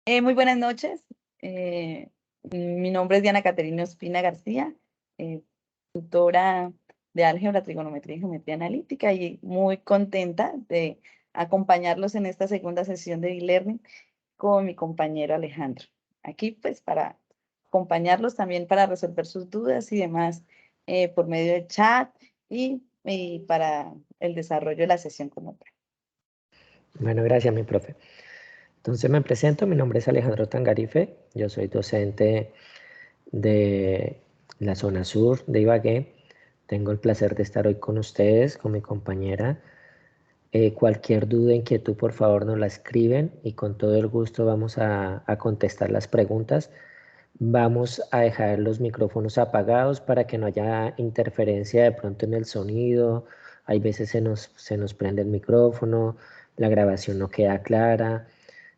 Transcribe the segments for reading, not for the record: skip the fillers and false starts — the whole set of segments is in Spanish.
Muy buenas noches. Mi nombre es Diana Caterina Ospina García, eh, tutora de álgebra, trigonometría y geometría analítica, y muy contenta de acompañarlos en esta segunda sesión de e-learning con mi compañero Alejandro. Aquí pues para acompañarlos también para resolver sus dudas y demás por medio del chat y para el desarrollo de la sesión como tal. Bueno, gracias, mi profe. Entonces me presento, mi nombre es Alejandro Tangarife, yo soy docente de la zona sur de Ibagué. Tengo el placer de estar hoy con ustedes, con mi compañera. Cualquier duda, inquietud, por favor nos la escriben y con todo el gusto vamos a contestar las preguntas. Vamos a dejar los micrófonos apagados para que no haya interferencia de pronto en el sonido. Hay veces se nos prende el micrófono, la grabación no queda clara.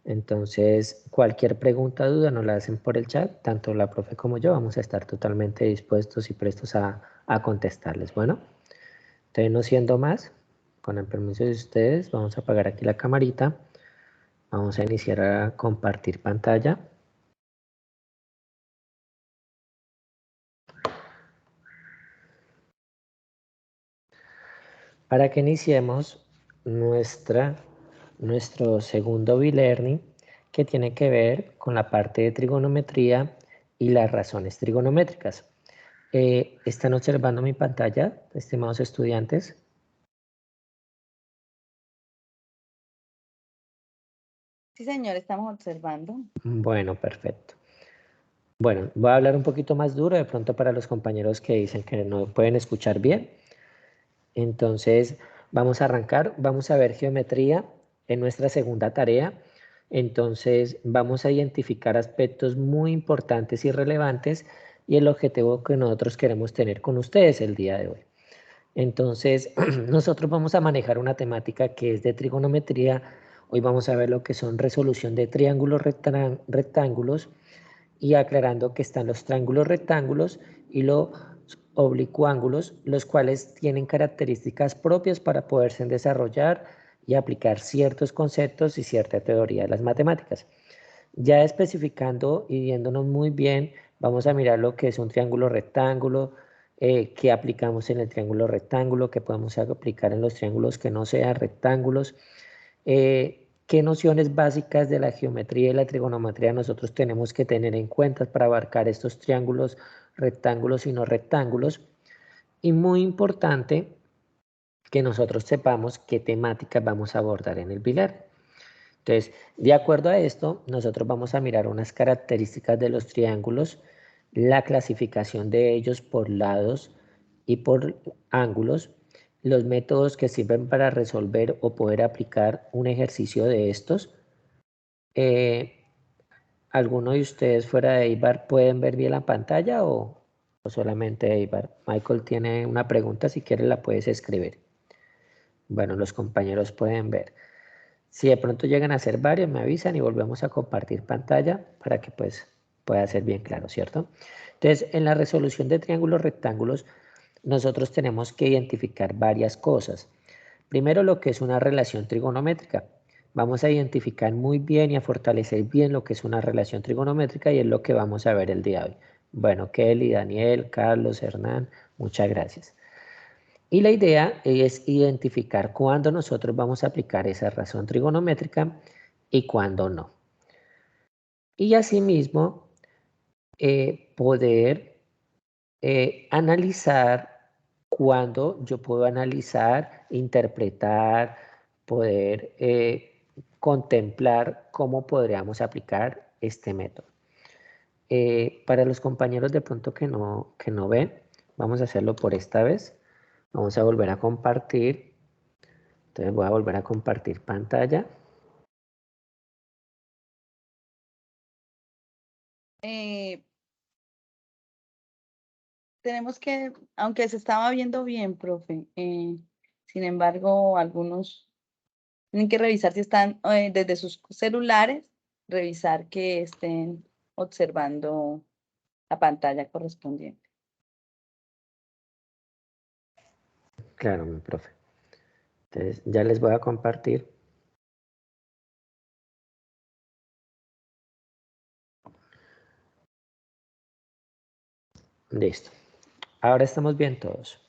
Entonces, cualquier pregunta o duda nos la hacen por el chat, tanto la profe como yo vamos a estar totalmente dispuestos y prestos a contestarles. Bueno, entonces no siendo más, con el permiso de ustedes, vamos a apagar aquí la camarita, vamos a iniciar a compartir pantalla. Para que iniciemos nuestro segundo B-Learning, que tiene que ver con la parte de trigonometría y las razones trigonométricas. ¿Están observando mi pantalla, estimados estudiantes? Sí, señor, estamos observando. Bueno, perfecto. Bueno, voy a hablar un poquito más duro de pronto para los compañeros que dicen que no pueden escuchar bien. Entonces, vamos a arrancar, vamos a ver geometría en nuestra segunda tarea. Entonces, vamos a identificar aspectos muy importantes y relevantes y el objetivo que nosotros queremos tener con ustedes el día de hoy. Entonces, nosotros vamos a manejar una temática que es de trigonometría. Hoy vamos a ver lo que son resolución de triángulos rectángulos y aclarando que están los triángulos rectángulos y los oblicuángulos, los cuales tienen características propias para poderse desarrollar y aplicar ciertos conceptos y cierta teoría de las matemáticas. Ya especificando y viéndonos muy bien, vamos a mirar lo que es un triángulo rectángulo, qué aplicamos en el triángulo rectángulo, qué podemos aplicar en los triángulos que no sean rectángulos, qué nociones básicas de la geometría y la trigonometría nosotros tenemos que tener en cuenta para abarcar estos triángulos, rectángulos y no rectángulos. Y muy importante que nosotros sepamos qué temáticas vamos a abordar en el bilar. Entonces, de acuerdo a esto, nosotros vamos a mirar unas características de los triángulos, la clasificación de ellos por lados y por ángulos, los métodos que sirven para resolver o poder aplicar un ejercicio de estos. Eh, ¿Alguno de ustedes fuera de Eibar pueden ver bien la pantalla o solamente Eibar? Michael tiene una pregunta, si quieres la puedes escribir. Bueno, los compañeros pueden ver. Si de pronto llegan a ser varios, me avisan y volvemos a compartir pantalla para que pues pueda ser bien claro, ¿cierto? Entonces, en la resolución de triángulos rectángulos, nosotros tenemos que identificar varias cosas. Primero, lo que es una relación trigonométrica. Vamos a identificar muy bien y a fortalecer bien lo que es una relación trigonométrica y es lo que vamos a ver el día de hoy. Bueno, Kelly, Daniel, Carlos, Hernán, muchas gracias. Y la idea es identificar cuándo nosotros vamos a aplicar esa razón trigonométrica y cuándo no. Y asimismo, poder analizar cuándo yo puedo analizar, interpretar, poder contemplar cómo podríamos aplicar este método. Para los compañeros de pronto que no ven, vamos a hacerlo por esta vez. Vamos a volver a compartir. Entonces voy a volver a compartir pantalla. Eh, Tenemos que, aunque se estaba viendo bien, profe, sin embargo, algunos tienen que revisar si están desde sus celulares, revisar que estén observando la pantalla correspondiente. Claro, mi profe. Entonces ya les voy a compartir. Listo. Ahora estamos bien todos.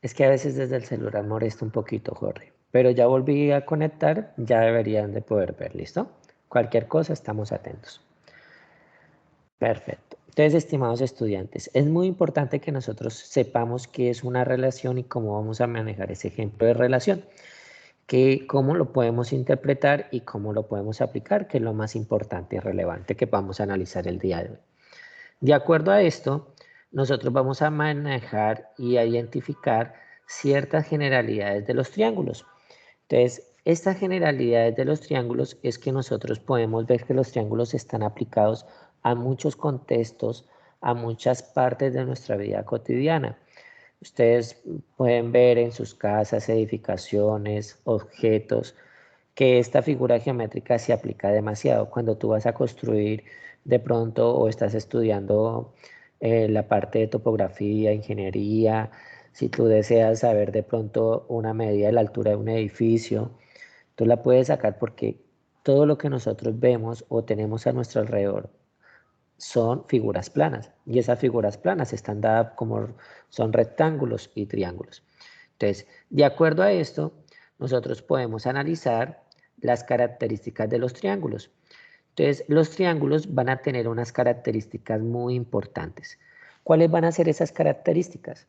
Es que a veces desde el celular molesta un poquito, Jorge. Pero ya volví a conectar, ya deberían de poder ver, ¿listo? Cualquier cosa, estamos atentos. Perfecto. Entonces, estimados estudiantes, es muy importante que nosotros sepamos qué es una relación y cómo vamos a manejar ese ejemplo de relación, cómo lo podemos interpretar y cómo lo podemos aplicar, que es lo más importante y relevante que vamos a analizar el día de hoy. De acuerdo a esto, nosotros vamos a manejar y a identificar ciertas generalidades de los triángulos. Entonces, estas generalidades de los triángulos es que nosotros podemos ver que los triángulos están aplicados a muchos contextos, a muchas partes de nuestra vida cotidiana. Ustedes pueden ver en sus casas, edificaciones, objetos, que esta figura geométrica se aplica demasiado. Cuando tú vas a construir de pronto o estás estudiando la parte de topografía, ingeniería, si tú deseas saber de pronto una medida de la altura de un edificio, tú la puedes sacar porque todo lo que nosotros vemos o tenemos a nuestro alrededor son figuras planas y esas figuras planas están dadas como son rectángulos y triángulos. Entonces, de acuerdo a esto, nosotros podemos analizar las características de los triángulos. Entonces, los triángulos van a tener unas características muy importantes. ¿Cuáles van a ser esas características?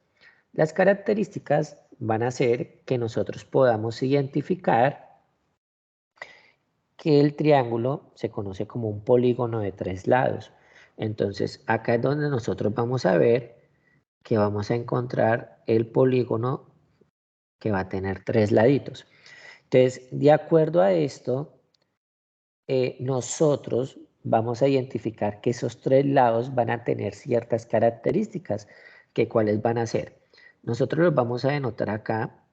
Las características van a ser que nosotros podamos identificar que el triángulo se conoce como un polígono de 3 lados. Entonces, acá es donde nosotros vamos a ver que vamos a encontrar el polígono que va a tener 3 laditos. Entonces, de acuerdo a esto, nosotros vamos a identificar que esos 3 lados van a tener ciertas características, que cuáles van a ser. Nosotros los vamos a denotar acá,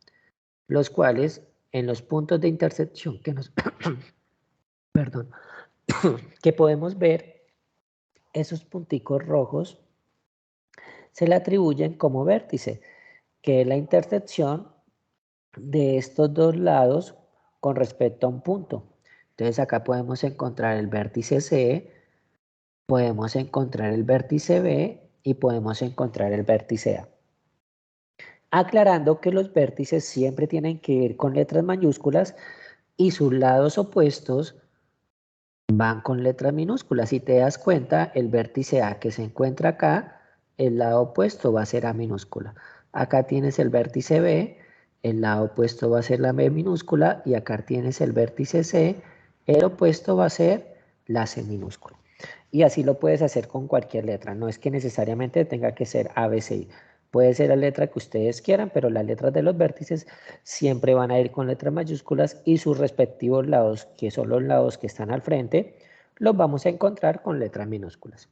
los cuales en los puntos de intersección que nos, perdón, que podemos ver, esos punticos rojos se le atribuyen como vértice, que es la intersección de estos dos lados con respecto a un punto. Entonces acá podemos encontrar el vértice C, podemos encontrar el vértice B y podemos encontrar el vértice A. Aclarando que los vértices siempre tienen que ir con letras mayúsculas y sus lados opuestos van con letras minúsculas. Si te das cuenta, el vértice A que se encuentra acá, el lado opuesto va a ser A minúscula. Acá tienes el vértice B, el lado opuesto va a ser la B minúscula y acá tienes el vértice C, el opuesto va a ser la C minúscula. Y así lo puedes hacer con cualquier letra, no es que necesariamente tenga que ser A, B, C, I. Puede ser la letra que ustedes quieran, pero las letras de los vértices siempre van a ir con letras mayúsculas y sus respectivos lados, que son los lados que están al frente, los vamos a encontrar con letras minúsculas.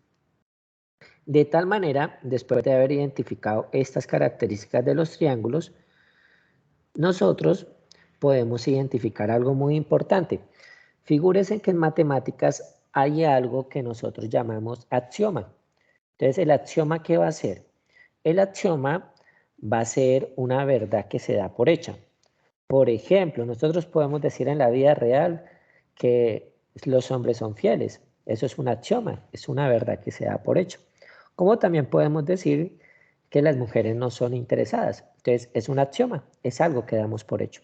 De tal manera, después de haber identificado estas características de los triángulos, nosotros podemos identificar algo muy importante. Figúrense que en matemáticas hay algo que nosotros llamamos axioma. Entonces, ¿el axioma qué va a ser? El axioma va a ser una verdad que se da por hecha. Por ejemplo, nosotros podemos decir en la vida real que los hombres son fieles. Eso es un axioma, es una verdad que se da por hecho. Como también podemos decir que las mujeres no son interesadas. Entonces, es un axioma, es algo que damos por hecho.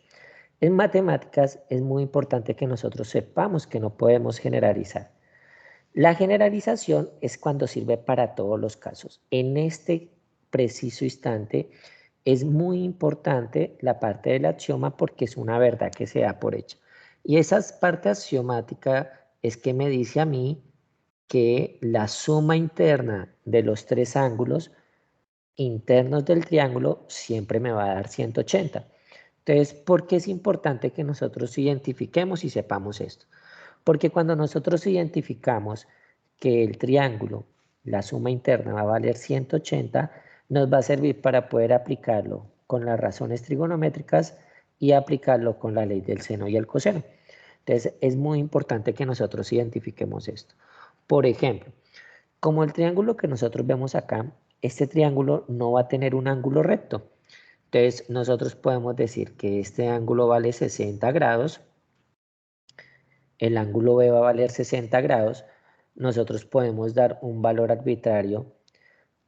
En matemáticas es muy importante que nosotros sepamos que no podemos generalizar. La generalización es cuando sirve para todos los casos. En este preciso instante es muy importante la parte del axioma porque es una verdad que se da por hecha. Y esa parte axiomática es que me dice a mí que la suma interna de los tres ángulos internos del triángulo siempre me va a dar 180. Entonces, ¿por qué es importante que nosotros identifiquemos y sepamos esto? Porque cuando nosotros identificamos que el triángulo, la suma interna va a valer 180, nos va a servir para poder aplicarlo con las razones trigonométricas y aplicarlo con la ley del seno y el coseno. Entonces, es muy importante que nosotros identifiquemos esto. Por ejemplo, como el triángulo que nosotros vemos acá, este triángulo no va a tener un ángulo recto. Entonces, nosotros podemos decir que este ángulo vale 60 grados, el ángulo B va a valer 60 grados, nosotros podemos dar un valor arbitrario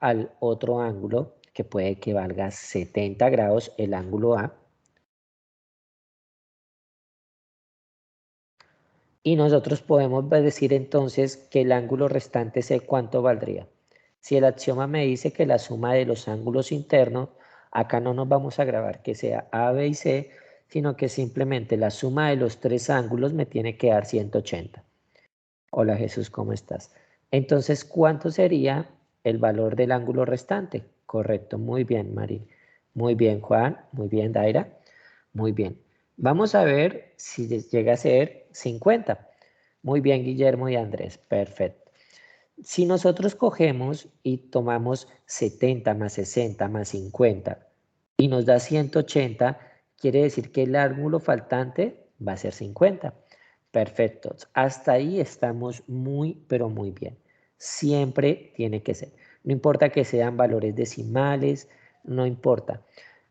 al otro ángulo que puede que valga 70 grados, el ángulo A, y nosotros podemos decir entonces que el ángulo restante C cuánto valdría. Si el axioma me dice que la suma de los ángulos internos, acá no nos vamos a grabar que sea A, B y C, sino que simplemente la suma de los tres ángulos me tiene que dar 180. Hola Jesús, ¿cómo estás? Entonces, ¿cuánto sería el valor del ángulo restante? Correcto, muy bien, Marín. Muy bien, Juan. Muy bien, Daira. Muy bien. Vamos a ver si llega a ser 50. Muy bien, Guillermo y Andrés. Perfecto. Si nosotros cogemos y tomamos 70 más 60 más 50 y nos da 180, quiere decir que el ángulo faltante va a ser 50. Perfecto. Hasta ahí estamos muy, pero muy bien. Siempre tiene que ser. No importa que sean valores decimales, no importa.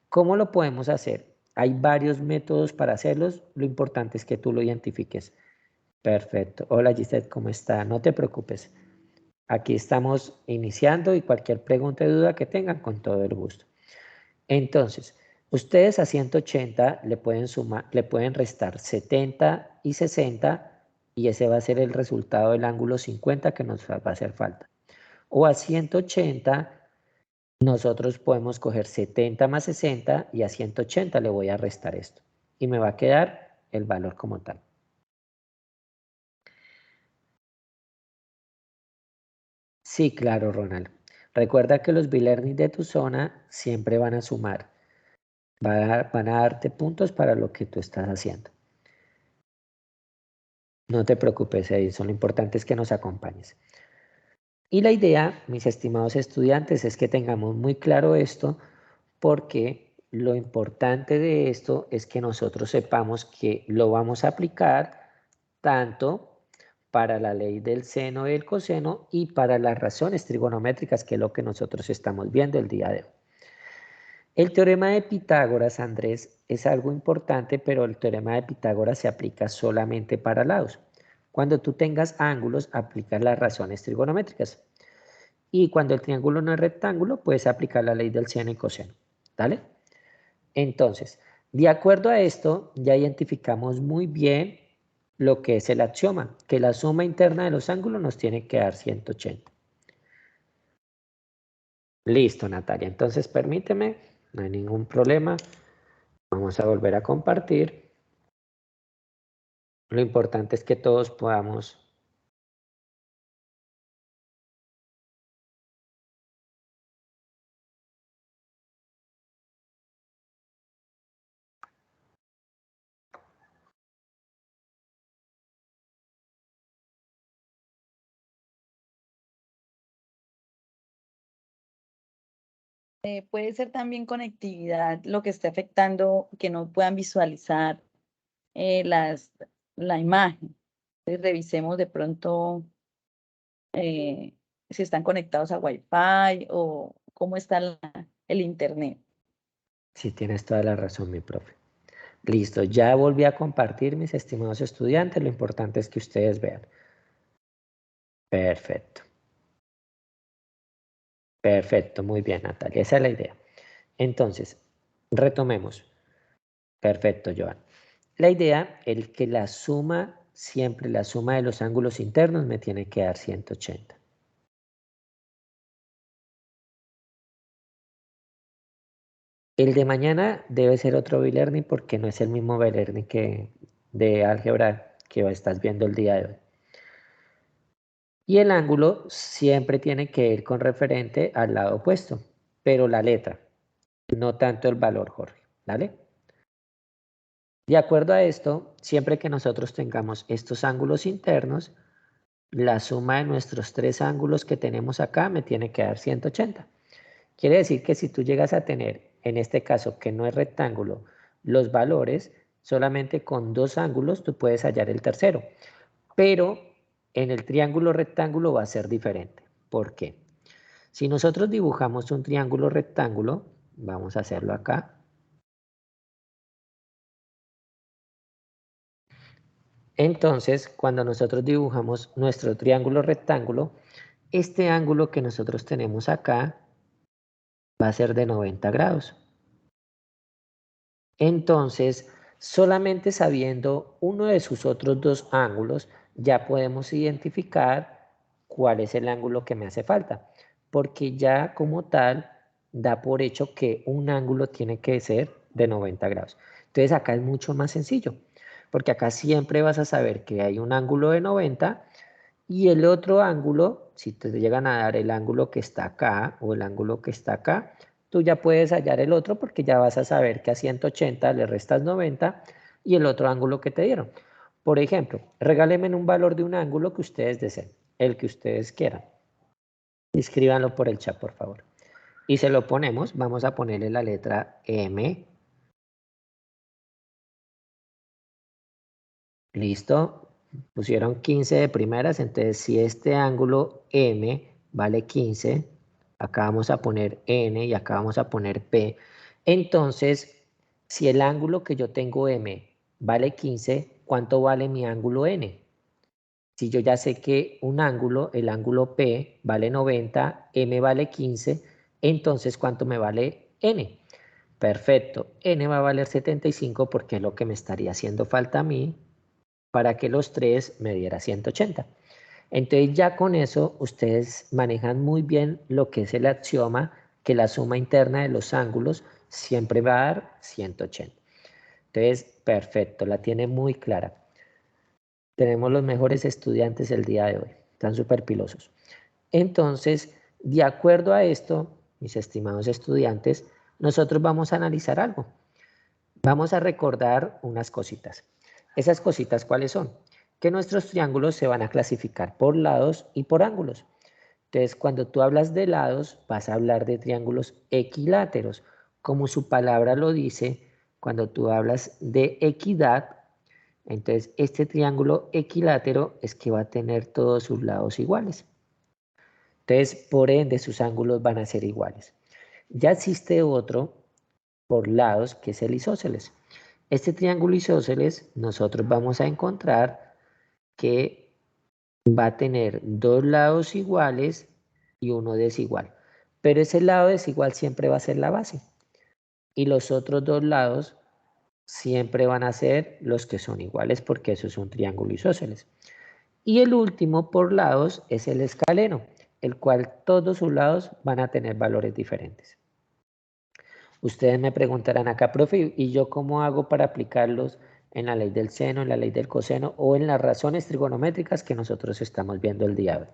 ¿Cómo lo podemos hacer? Hay varios métodos para hacerlos. Lo importante es que tú lo identifiques. Perfecto. Hola Gisette, ¿cómo está? No te preocupes. Aquí estamos iniciando y cualquier pregunta o duda que tengan, con todo el gusto. Entonces, ustedes a 180 le pueden sumar, le pueden restar 70 y 60 y ese va a ser el resultado del ángulo 50 que nos va a hacer falta. O a 180 nosotros podemos coger 70 más 60 y a 180 le voy a restar esto. Y me va a quedar el valor como tal. Sí, claro, Ronald. Recuerda que los B-Learning de tu zona siempre van a sumar. Van a darte puntos para lo que tú estás haciendo. No te preocupes, Edison. Lo importante es que nos acompañes. Y la idea, mis estimados estudiantes, es que tengamos muy claro esto porque lo importante de esto es que nosotros sepamos que lo vamos a aplicar tanto para la ley del seno y del coseno y para las razones trigonométricas, que es lo que nosotros estamos viendo el día de hoy. El teorema de Pitágoras, Andrés, es algo importante, pero el teorema de Pitágoras se aplica solamente para lados. Cuando tú tengas ángulos, aplicas las razones trigonométricas. Y cuando el triángulo no es rectángulo, puedes aplicar la ley del seno y coseno. ¿Vale? Entonces, de acuerdo a esto, ya identificamos muy bien lo que es el axioma, que la suma interna de los ángulos nos tiene que dar 180. Listo, Natalia. Entonces, permíteme, no hay ningún problema. Vamos a volver a compartir. Lo importante es que todos podamos... Puede ser también conectividad lo que esté afectando que no puedan visualizar las, la imagen. Entonces, revisemos de pronto si están conectados a Wi-Fi o cómo está el internet. Sí, tienes toda la razón, mi profe. Listo, ya volví a compartir, mis estimados estudiantes. Lo importante es que ustedes vean. Perfecto. Perfecto, muy bien, Natalia. Esa es la idea. Entonces, retomemos. Perfecto, Joan. La idea es que la suma, siempre la suma de los ángulos internos me tiene que dar 180. El de mañana debe ser otro B-Learning porque no es el mismo B-Learning que de álgebra que estás viendo el día de hoy. Y el ángulo siempre tiene que ir con referente al lado opuesto, pero la letra, no tanto el valor, Jorge. ¿Vale? De acuerdo a esto, siempre que nosotros tengamos estos ángulos internos, la suma de nuestros tres ángulos que tenemos acá me tiene que dar 180. Quiere decir que si tú llegas a tener, en este caso que no es rectángulo, los valores, solamente con dos ángulos tú puedes hallar el tercero. Pero en el triángulo rectángulo va a ser diferente. ¿Por qué? Si nosotros dibujamos un triángulo rectángulo, vamos a hacerlo acá. Entonces, cuando nosotros dibujamos nuestro triángulo rectángulo, este ángulo que nosotros tenemos acá va a ser de 90 grados. Entonces, solamente sabiendo uno de sus otros dos ángulos, ya podemos identificar cuál es el ángulo que me hace falta, porque ya como tal da por hecho que un ángulo tiene que ser de 90 grados. Entonces acá es mucho más sencillo, porque acá siempre vas a saber que hay un ángulo de 90 y el otro ángulo, si te llegan a dar el ángulo que está acá o el ángulo que está acá, tú ya puedes hallar el otro porque ya vas a saber que a 180 le restas 90 y el otro ángulo que te dieron. Por ejemplo, regálenme un valor de un ángulo que ustedes deseen, el que ustedes quieran. Escríbanlo por el chat, por favor. Y se lo ponemos, vamos a ponerle la letra M. Listo. Pusieron 15 de primeras, entonces si este ángulo M vale 15, acá vamos a poner N y acá vamos a poner P. Entonces, si el ángulo que yo tengo M vale 15, ¿cuánto vale mi ángulo N? Si yo ya sé que un ángulo, el ángulo P vale 90, M vale 15, entonces ¿cuánto me vale N? Perfecto, N va a valer 75 porque es lo que me estaría haciendo falta a mí para que los tres me diera 180. Entonces ya con eso ustedes manejan muy bien lo que es el axioma que la suma interna de los ángulos siempre va a dar 180. Entonces, perfecto, la tiene muy clara. Tenemos los mejores estudiantes el día de hoy, están súper pilosos. Entonces, de acuerdo a esto, mis estimados estudiantes, nosotros vamos a analizar algo. Vamos a recordar unas cositas. ¿Esas cositas cuáles son? Que nuestros triángulos se van a clasificar por lados y por ángulos. Entonces, cuando tú hablas de lados, vas a hablar de triángulos equiláteros. Como su palabra lo dice, cuando tú hablas de equidad, entonces este triángulo equilátero es que va a tener todos sus lados iguales. Entonces, por ende, sus ángulos van a ser iguales. Ya existe otro por lados, que es el isósceles. Este triángulo isósceles, nosotros vamos a encontrar que va a tener dos lados iguales y uno desigual. Pero ese lado desigual siempre va a ser la base. Y los otros dos lados siempre van a ser los que son iguales porque eso es un triángulo isósceles. Y el último por lados es el escaleno, el cual todos sus lados van a tener valores diferentes. Ustedes me preguntarán acá, profe, ¿y yo cómo hago para aplicarlos en la ley del seno, en la ley del coseno o en las razones trigonométricas que nosotros estamos viendo el día de hoy?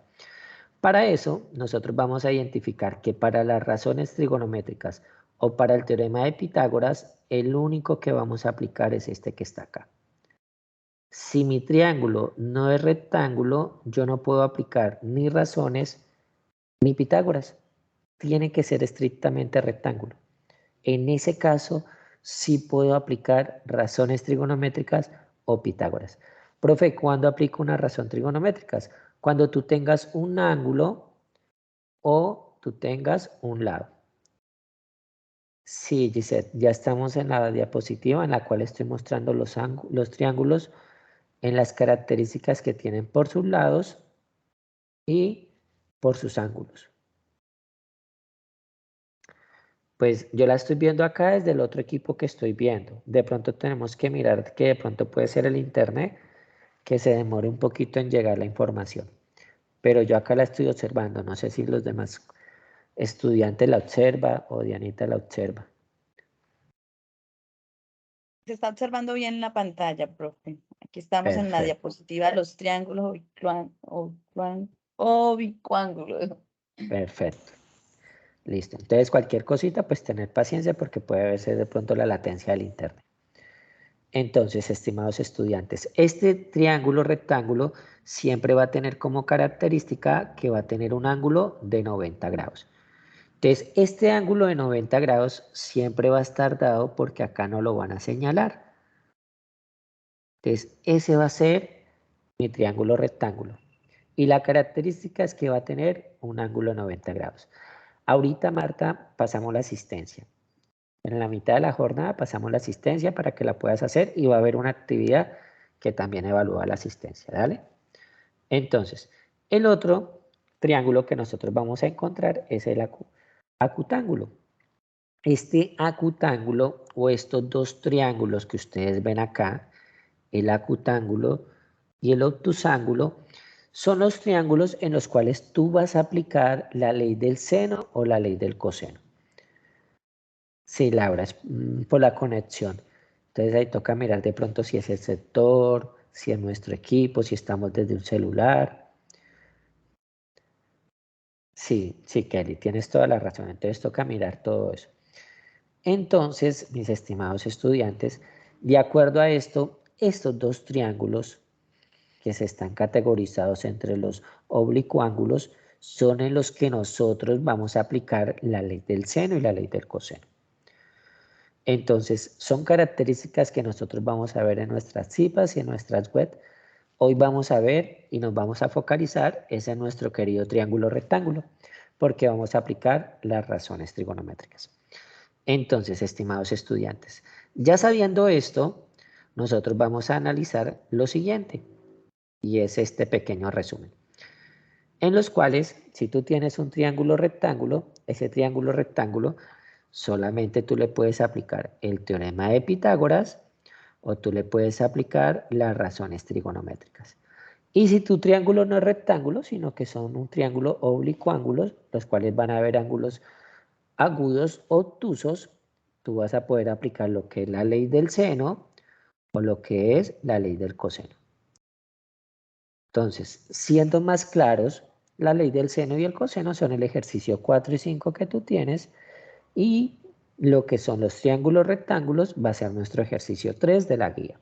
Para eso, nosotros vamos a identificar que para las razones trigonométricas o para el teorema de Pitágoras, el único que vamos a aplicar es este que está acá. Si mi triángulo no es rectángulo, yo no puedo aplicar ni razones ni Pitágoras. Tiene que ser estrictamente rectángulo. En ese caso, sí puedo aplicar razones trigonométricas o Pitágoras. Profe, ¿cuándo aplico una razón trigonométrica? Cuando tú tengas un ángulo o tú tengas un lado. Sí, Gisette, ya estamos en la diapositiva en la cual estoy mostrando los triángulos en las características que tienen por sus lados y por sus ángulos. Pues yo la estoy viendo acá desde el otro equipo que estoy viendo. De pronto tenemos que mirar que de pronto puede ser el internet que se demore un poquito en llegar la información. Pero yo acá la estoy observando. No sé si los demás estudiantes la observan o Dianita la observa. Se está observando bien la pantalla, profe. Aquí estamos en la Perfecto. diapositiva de los triángulos oblicuángulos. Perfecto. Listo. Entonces cualquier cosita, pues tener paciencia porque puede verse de pronto la latencia del internet. Entonces, estimados estudiantes, este triángulo rectángulo siempre va a tener como característica que va a tener un ángulo de 90 grados. Entonces, este ángulo de 90 grados siempre va a estar dado porque acá no lo van a señalar. Entonces, ese va a ser mi triángulo rectángulo. Y la característica es que va a tener un ángulo de 90 grados. Ahorita, Marta, pasamos la asistencia. En la mitad de la jornada pasamos la asistencia para que la puedas hacer y va a haber una actividad que también evalúa la asistencia, ¿dale? Entonces, el otro triángulo que nosotros vamos a encontrar es el acutángulo. Este acutángulo o estos dos triángulos que ustedes ven acá, el acutángulo y el obtusángulo, son los triángulos en los cuales tú vas a aplicar la ley del seno o la ley del coseno. Sí, Laura, es por la conexión. Entonces ahí toca mirar de pronto si es el sector, si es nuestro equipo, si estamos desde un celular. Sí, sí, Kelly, tienes toda la razón. Entonces toca mirar todo eso. Entonces, mis estimados estudiantes, de acuerdo a esto, estos dos triángulos que se están categorizados entre los oblicuángulos son en los que nosotros vamos a aplicar la ley del seno y la ley del coseno. Entonces, son características que nosotros vamos a ver en nuestras CIPAs y en nuestras web. Hoy vamos a ver y nos vamos a focalizar es en nuestro querido triángulo rectángulo, porque vamos a aplicar las razones trigonométricas. Entonces, estimados estudiantes, ya sabiendo esto, nosotros vamos a analizar lo siguiente, y es este pequeño resumen, en los cuales, si tú tienes un triángulo rectángulo, ese triángulo rectángulo, solamente tú le puedes aplicar el teorema de Pitágoras o tú le puedes aplicar las razones trigonométricas. Y si tu triángulo no es rectángulo, sino que son un triángulo oblicuángulos, los cuales van a haber ángulos agudos o obtusos, tú vas a poder aplicar lo que es la ley del seno o lo que es la ley del coseno. Entonces, siendo más claros, la ley del seno y el coseno son el ejercicio 4 y 5 que tú tienes y lo que son los triángulos rectángulos va a ser nuestro ejercicio 3 de la guía.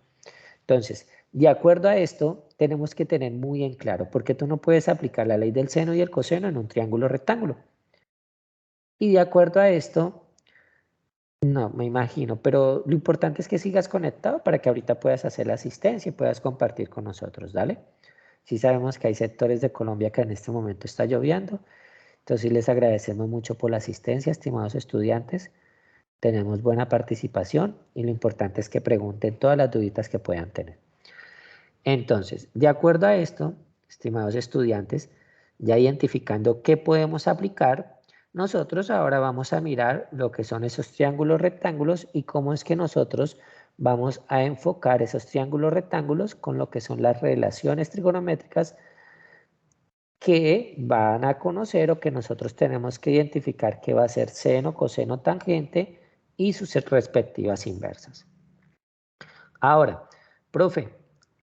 Entonces, de acuerdo a esto, tenemos que tener muy en claro, porque tú no puedes aplicar la ley del seno y el coseno en un triángulo rectángulo. Y de acuerdo a esto, no, me imagino, pero lo importante es que sigas conectado para que ahorita puedas hacer la asistencia y puedas compartir con nosotros, ¿dale? Sí sabemos que hay sectores de Colombia que en este momento está lloviendo, entonces sí les agradecemos mucho por la asistencia, estimados estudiantes. Tenemos buena participación y lo importante es que pregunten todas las duditas que puedan tener. Entonces, de acuerdo a esto, estimados estudiantes, ya identificando qué podemos aplicar, nosotros ahora vamos a mirar lo que son esos triángulos rectángulos y cómo es que nosotros vamos a enfocar esos triángulos rectángulos con lo que son las relaciones trigonométricas que van a conocer o que nosotros tenemos que identificar que va a ser seno, coseno, tangente y sus respectivas inversas. Ahora, profe,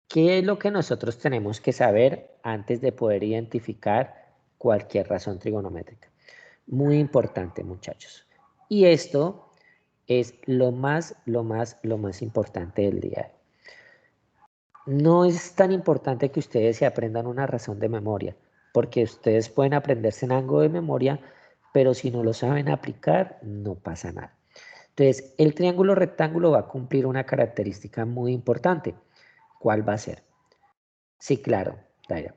¿qué es lo que nosotros tenemos que saber antes de poder identificar cualquier razón trigonométrica? Muy importante, muchachos. Y esto es lo más importante del día de hoy. No es tan importante que ustedes se aprendan una razón de memoria, porque ustedes pueden aprenderse en algo de memoria, pero si no lo saben aplicar, no pasa nada. Entonces, el triángulo rectángulo va a cumplir una característica muy importante. ¿Cuál va a ser? Sí, claro, Daira.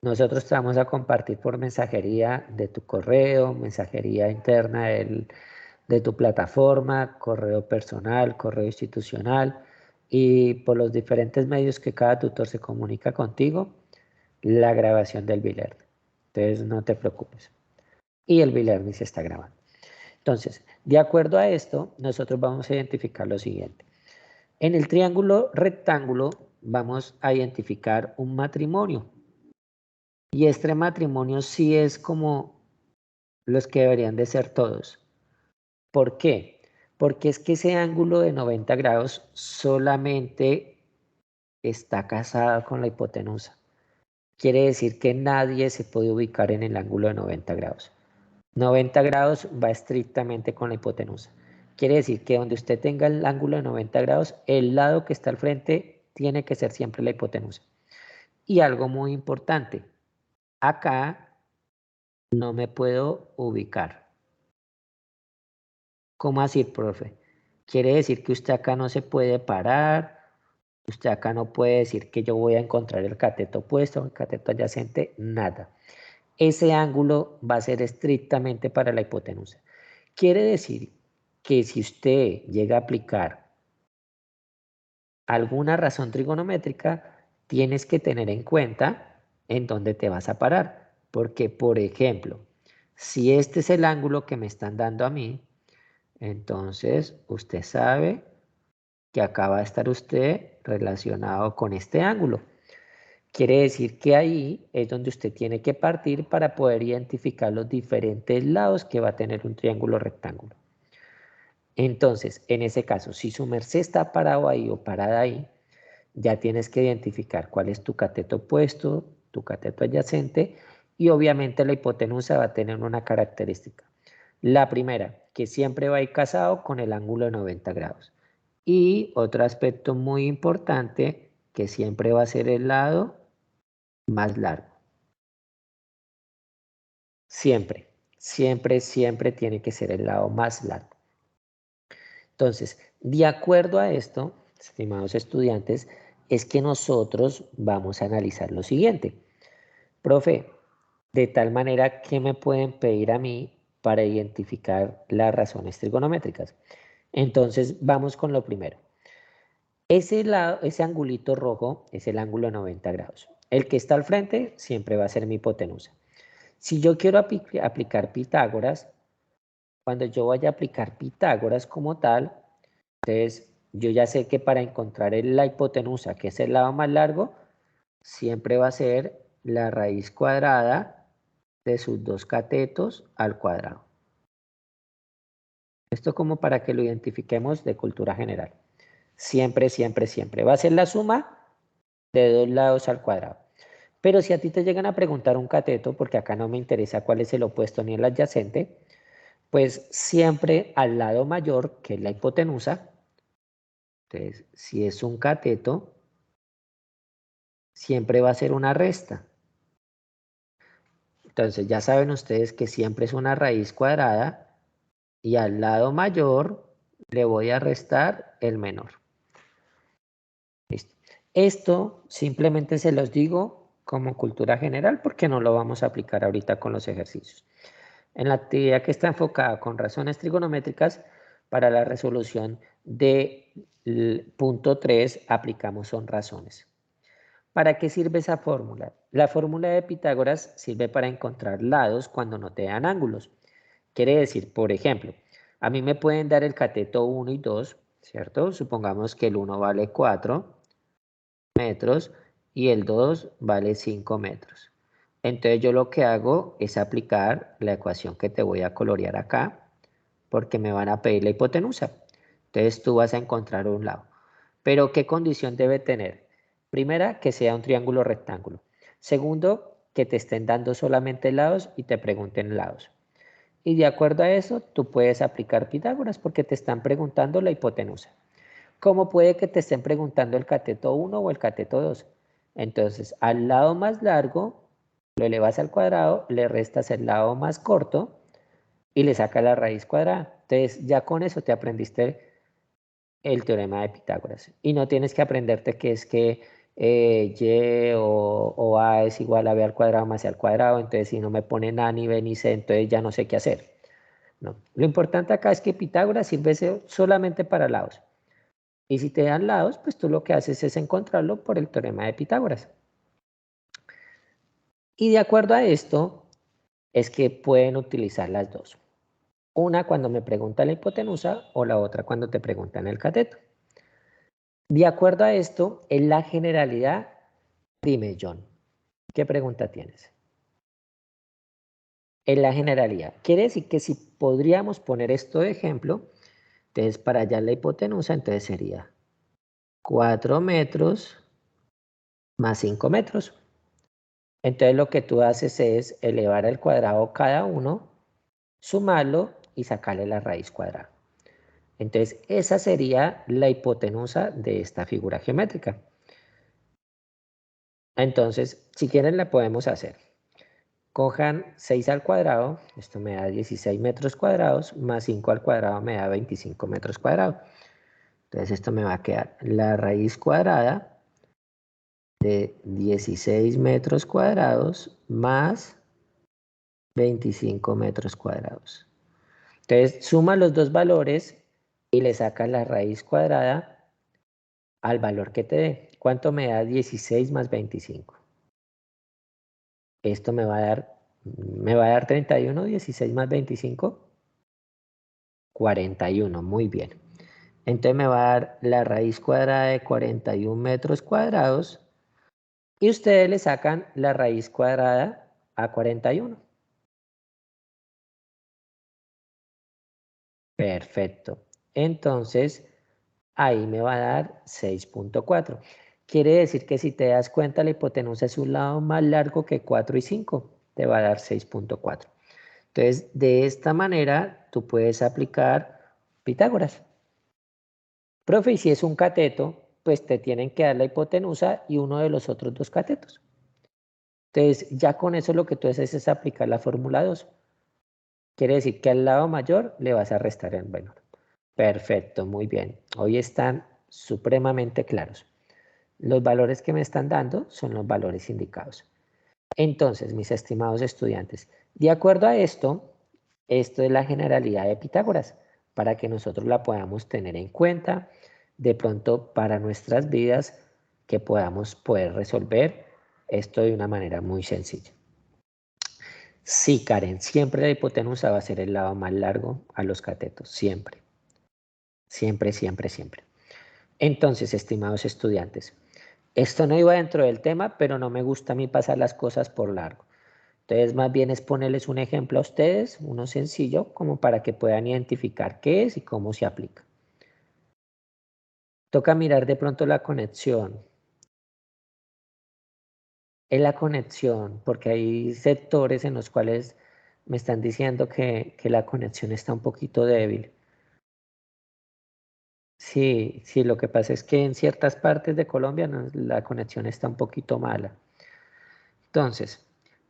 Nosotros te vamos a compartir por mensajería de tu correo, mensajería interna de tu plataforma, correo personal, correo institucional y por los diferentes medios que cada tutor se comunica contigo, la grabación del B-Learning. Entonces, no te preocupes. Y el B-Learning se está grabando. Entonces, de acuerdo a esto, nosotros vamos a identificar lo siguiente. En el triángulo rectángulo vamos a identificar un matrimonio. Y este matrimonio sí es como los que deberían de ser todos. ¿Por qué? Porque es que ese ángulo de 90 grados solamente está casado con la hipotenusa. Quiere decir que nadie se puede ubicar en el ángulo de 90 grados. 90 grados va estrictamente con la hipotenusa. Quiere decir que donde usted tenga el ángulo de 90 grados, el lado que está al frente tiene que ser siempre la hipotenusa. Y algo muy importante, acá no me puedo ubicar. ¿Cómo así, profe? Quiere decir que usted acá no se puede parar, usted acá no puede decir que yo voy a encontrar el cateto opuesto, el cateto adyacente, nada. Ese ángulo va a ser estrictamente para la hipotenusa. Quiere decir que si usted llega a aplicar alguna razón trigonométrica, tienes que tener en cuenta en dónde te vas a parar. Porque, por ejemplo, si este es el ángulo que me están dando a mí, entonces usted sabe que acá va a estar usted relacionado con este ángulo. Quiere decir que ahí es donde usted tiene que partir para poder identificar los diferentes lados que va a tener un triángulo rectángulo. Entonces, en ese caso, si su merced está parado ahí o parada ahí, ya tienes que identificar cuál es tu cateto opuesto, tu cateto adyacente, y obviamente la hipotenusa va a tener una característica. La primera, que siempre va a ir casado con el ángulo de 90 grados. Y otro aspecto muy importante, que siempre va a ser el lado más largo. Siempre, siempre, siempre tiene que ser el lado más largo. Entonces, de acuerdo a esto, estimados estudiantes, es que nosotros vamos a analizar lo siguiente. Profe, de tal manera que me pueden pedir a mí para identificar las razones trigonométricas. Entonces, vamos con lo primero. Ese angulito rojo es el ángulo de 90 grados. El que está al frente siempre va a ser mi hipotenusa. Si yo quiero aplicar Pitágoras, cuando yo vaya a aplicar Pitágoras como tal, entonces yo ya sé que para encontrar la hipotenusa, que es el lado más largo, siempre va a ser la raíz cuadrada de sus dos catetos al cuadrado. Esto como para que lo identifiquemos de cultura general. Siempre, siempre, siempre. Va a ser la suma de dos lados al cuadrado. Pero si a ti te llegan a preguntar un cateto, porque acá no me interesa cuál es el opuesto ni el adyacente, pues siempre al lado mayor, que es la hipotenusa, entonces si es un cateto, siempre va a ser una resta. Entonces ya saben ustedes que siempre es una raíz cuadrada y al lado mayor le voy a restar el menor. Listo. Esto simplemente se los digo como cultura general porque no lo vamos a aplicar ahorita con los ejercicios. En la actividad que está enfocada con razones trigonométricas, para la resolución del punto 3 aplicamos son razones. ¿Para qué sirve esa fórmula? La fórmula de Pitágoras sirve para encontrar lados cuando no te dan ángulos. Quiere decir, por ejemplo, a mí me pueden dar el cateto 1 y 2, ¿cierto? Supongamos que el 1 vale 4 metros y el 2 vale 5 metros. Entonces yo lo que hago es aplicar la ecuación que te voy a colorear acá, porque me van a pedir la hipotenusa. Entonces tú vas a encontrar un lado. Pero ¿qué condición debe tener? Primera, que sea un triángulo rectángulo. Segundo, que te estén dando solamente lados y te pregunten lados. Y de acuerdo a eso, tú puedes aplicar Pitágoras porque te están preguntando la hipotenusa. ¿Cómo puede que te estén preguntando el cateto 1 o el cateto 2? Entonces, al lado más largo, lo elevas al cuadrado, le restas el lado más corto y le sacas la raíz cuadrada. Entonces, ya con eso te aprendiste el teorema de Pitágoras. Y no tienes que aprenderte que es que y o a es igual a b al cuadrado más c al cuadrado. Entonces, si no me ponen a ni b ni c, entonces ya no sé qué hacer. No. Lo importante acá es que Pitágoras sirve solamente para lados. Y si te dan lados, pues tú lo que haces es encontrarlo por el teorema de Pitágoras. Y de acuerdo a esto, es que pueden utilizar las dos. Una cuando me pregunta la hipotenusa o la otra cuando te preguntan el cateto. De acuerdo a esto, en la generalidad, dime John, ¿qué pregunta tienes? En la generalidad, quiere decir que si podríamos poner esto de ejemplo, entonces para allá la hipotenusa, entonces sería 4 metros más 5 metros. Entonces lo que tú haces es elevar al cuadrado cada uno, sumarlo y sacarle la raíz cuadrada. Entonces esa sería la hipotenusa de esta figura geométrica. Entonces, si quieren la podemos hacer. Cojan 6 al cuadrado, esto me da 16 metros cuadrados, más 5 al cuadrado me da 25 metros cuadrados. Entonces esto me va a quedar la raíz cuadrada de 16 metros cuadrados más 25 metros cuadrados. Entonces suma los dos valores y le saca la raíz cuadrada al valor que te dé. ¿Cuánto me da 16 más 25? Esto me va a dar 31, 16 más 25, 41, muy bien. Entonces me va a dar la raíz cuadrada de 41 metros cuadrados y ustedes le sacan la raíz cuadrada a 41. Perfecto. Entonces, ahí me va a dar 6.4. Quiere decir que si te das cuenta, la hipotenusa es un lado más largo que 4 y 5. Te va a dar 6.4. Entonces, de esta manera, tú puedes aplicar Pitágoras. Profe, y si es un cateto, pues te tienen que dar la hipotenusa y uno de los otros dos catetos. Entonces, ya con eso lo que tú haces es aplicar la fórmula 2. Quiere decir que al lado mayor le vas a restar el menor. Perfecto, muy bien. Hoy están supremamente claros. Los valores que me están dando son los valores indicados. Entonces, mis estimados estudiantes, de acuerdo a esto es la generalidad de Pitágoras, para que nosotros la podamos tener en cuenta, de pronto para nuestras vidas, que podamos poder resolver esto de una manera muy sencilla. Sí, Karen, siempre la hipotenusa va a ser el lado más largo a los catetos, siempre. Siempre, siempre, siempre. Entonces, estimados estudiantes, esto no iba dentro del tema, pero no me gusta a mí pasar las cosas por largo. Entonces, más bien es ponerles un ejemplo a ustedes, uno sencillo, como para que puedan identificar qué es y cómo se aplica. Toca mirar de pronto la conexión. Es la conexión, porque hay sectores en los cuales me están diciendo que la conexión está un poquito débil. Sí, sí, lo que pasa es que en ciertas partes de Colombia la conexión está un poquito mala. Entonces,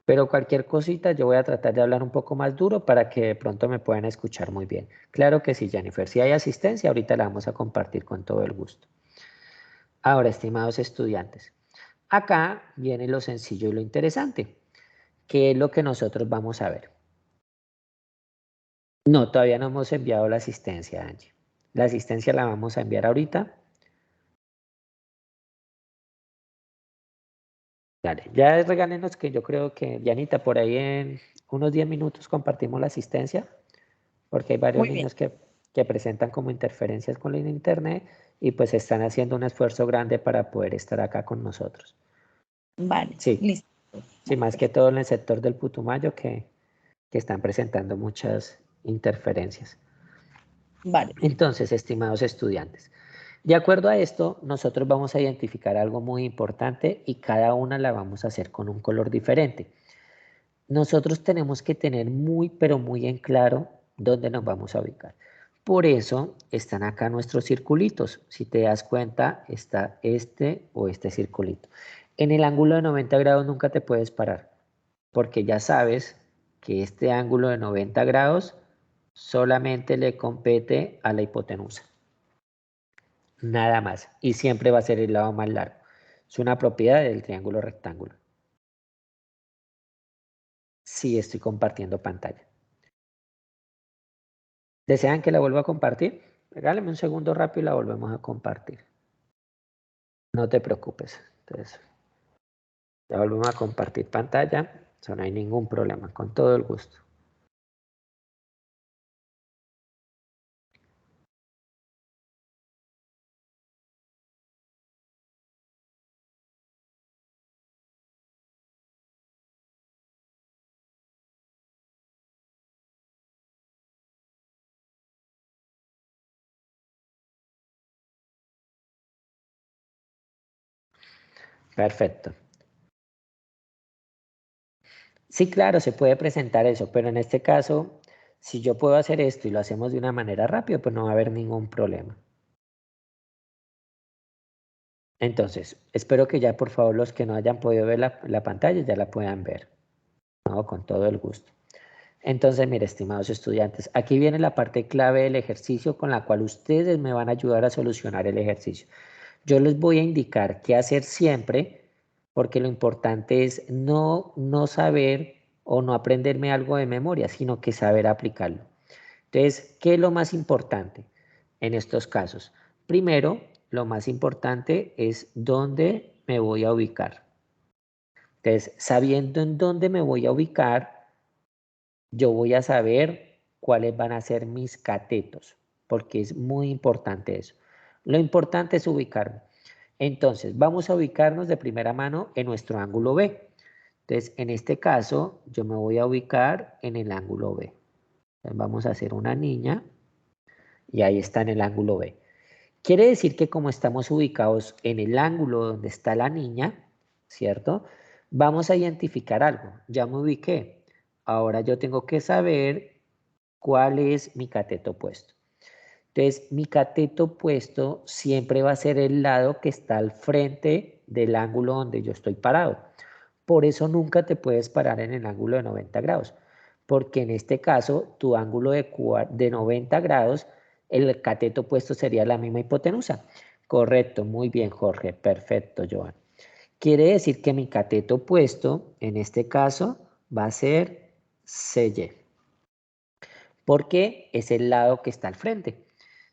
pero cualquier cosita yo voy a tratar de hablar un poco más duro para que de pronto me puedan escuchar muy bien. Claro que sí, Jennifer. Si hay asistencia, ahorita la vamos a compartir con todo el gusto. Ahora, estimados estudiantes, acá viene lo sencillo y lo interesante, que es lo que nosotros vamos a ver. No, todavía no hemos enviado la asistencia, Angie. La asistencia la vamos a enviar ahorita. Dale, ya regálenos que yo creo que, Dianita, por ahí en unos 10 minutos compartimos la asistencia, porque hay varios Muy bien, niños que presentan como interferencias con el internet y pues están haciendo un esfuerzo grande para poder estar acá con nosotros. vale, Sí, listo. sí, Vale, más que perfecto. todo en el sector del Putumayo que están presentando muchas interferencias. Vale, Entonces, estimados estudiantes, de acuerdo a esto, nosotros vamos a identificar algo muy importante y cada una la vamos a hacer con un color diferente. Nosotros tenemos que tener muy, pero muy en claro dónde nos vamos a ubicar. Por eso están acá nuestros circulitos. Si te das cuenta, está este o este circulito. En el ángulo de 90 grados nunca te puedes parar, porque ya sabes que este ángulo de 90 grados solamente le compete a la hipotenusa. Nada más. Y siempre va a ser el lado más largo. Es una propiedad del triángulo rectángulo. Sí, estoy compartiendo pantalla. ¿Desean que la vuelva a compartir? Regálame un segundo rápido y la volvemos a compartir. No te preocupes. Entonces, ya volvemos a compartir pantalla. Eso no hay ningún problema, con todo el gusto. Perfecto. Sí, claro, se puede presentar eso, pero en este caso, si yo puedo hacer esto y lo hacemos de una manera rápida, pues no va a haber ningún problema. Entonces, espero que ya por favor los que no hayan podido ver la pantalla ya la puedan ver. No, con todo el gusto. Entonces, mire, estimados estudiantes, aquí viene la parte clave del ejercicio con la cual ustedes me van a ayudar a solucionar el ejercicio. Yo les voy a indicar qué hacer siempre, porque lo importante es no saber o no aprenderme algo de memoria, sino que saber aplicarlo. Entonces, ¿qué es lo más importante en estos casos? Primero, lo más importante es dónde me voy a ubicar. Entonces, sabiendo en dónde me voy a ubicar, yo voy a saber cuáles van a ser mis catetos, porque es muy importante eso. Lo importante es ubicarme. Entonces, vamos a ubicarnos de primera mano en nuestro ángulo B. Entonces, en este caso, yo me voy a ubicar en el ángulo B. Entonces, vamos a hacer una niña y ahí está en el ángulo B. Quiere decir que como estamos ubicados en el ángulo donde está la niña, ¿cierto? Vamos a identificar algo. Ya me ubiqué. Ahora yo tengo que saber cuál es mi cateto opuesto. Entonces, mi cateto opuesto siempre va a ser el lado que está al frente del ángulo donde yo estoy parado. Por eso nunca te puedes parar en el ángulo de 90 grados, porque en este caso tu ángulo de 90 grados, el cateto opuesto sería la misma hipotenusa. Correcto, muy bien Jorge, perfecto Joan. Quiere decir que mi cateto opuesto en este caso va a ser CY, porque es el lado que está al frente.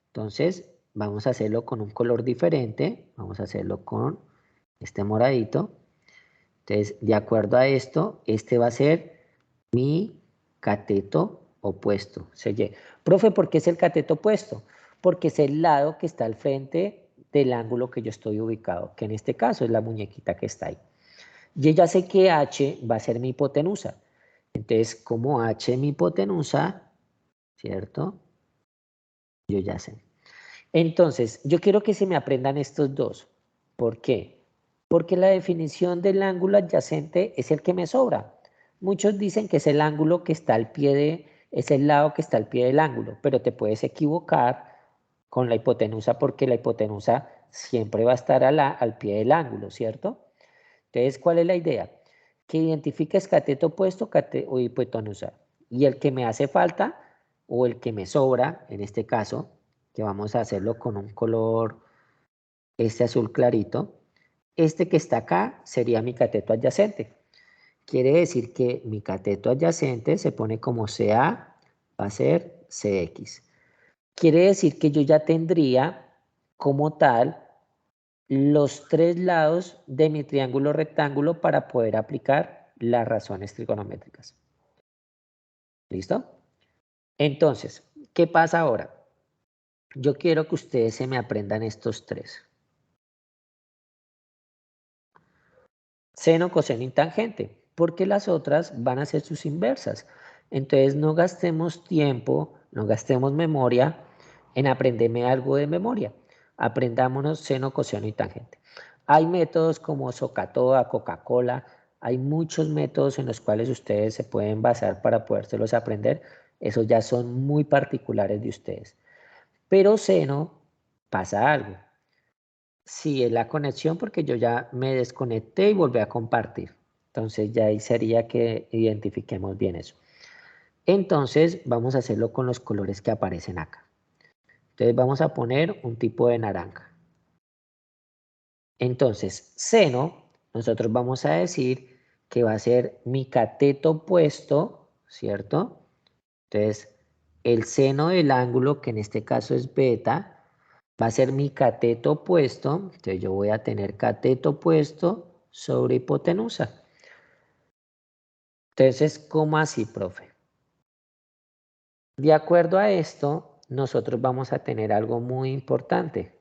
Entonces vamos a hacerlo con un color diferente, vamos a hacerlo con este moradito. Entonces, de acuerdo a esto, este va a ser mi cateto opuesto. CY. Profe, ¿por qué es el cateto opuesto? Porque es el lado que está al frente del ángulo que yo estoy ubicado, que en este caso es la muñequita que está ahí. Yo ya sé que H va a ser mi hipotenusa. Entonces, como H es mi hipotenusa, ¿cierto? Yo ya sé. Entonces, yo quiero que se me aprendan estos dos. ¿Por qué? Porque la definición del ángulo adyacente es el que me sobra. Muchos dicen que es el ángulo que está al pie de, es el lado que está al pie del ángulo, pero te puedes equivocar con la hipotenusa porque la hipotenusa siempre va a estar al pie del ángulo, ¿cierto? Entonces, ¿cuál es la idea? Que identifiques cateto opuesto o hipotenusa. Y el que me hace falta o el que me sobra, en este caso, que vamos a hacerlo con un color, este azul clarito, este que está acá sería mi cateto adyacente. Quiere decir que mi cateto adyacente se pone como CA, va a ser CX. Quiere decir que yo ya tendría como tal los tres lados de mi triángulo rectángulo para poder aplicar las razones trigonométricas. ¿Listo? Entonces, ¿qué pasa ahora? Yo quiero que ustedes se me aprendan estos tres. Seno, coseno y tangente, porque las otras van a ser sus inversas. Entonces no gastemos tiempo, no gastemos memoria en aprenderme algo de memoria. Aprendámonos seno, coseno y tangente. Hay métodos como Socatoa, Coca-Cola, hay muchos métodos en los cuales ustedes se pueden basar para podérselos aprender. Esos ya son muy particulares de ustedes. Pero seno pasa algo. Sí, es la conexión porque yo ya me desconecté y volví a compartir. Entonces ya ahí sería que identifiquemos bien eso. Entonces vamos a hacerlo con los colores que aparecen acá. Entonces vamos a poner un tipo de naranja. Entonces, seno, nosotros vamos a decir que va a ser mi cateto opuesto, ¿cierto? Entonces, el seno del ángulo, que en este caso es beta, va a ser mi cateto opuesto. Entonces, yo voy a tener cateto opuesto sobre hipotenusa. Entonces, ¿cómo así, profe? De acuerdo a esto, nosotros vamos a tener algo muy importante.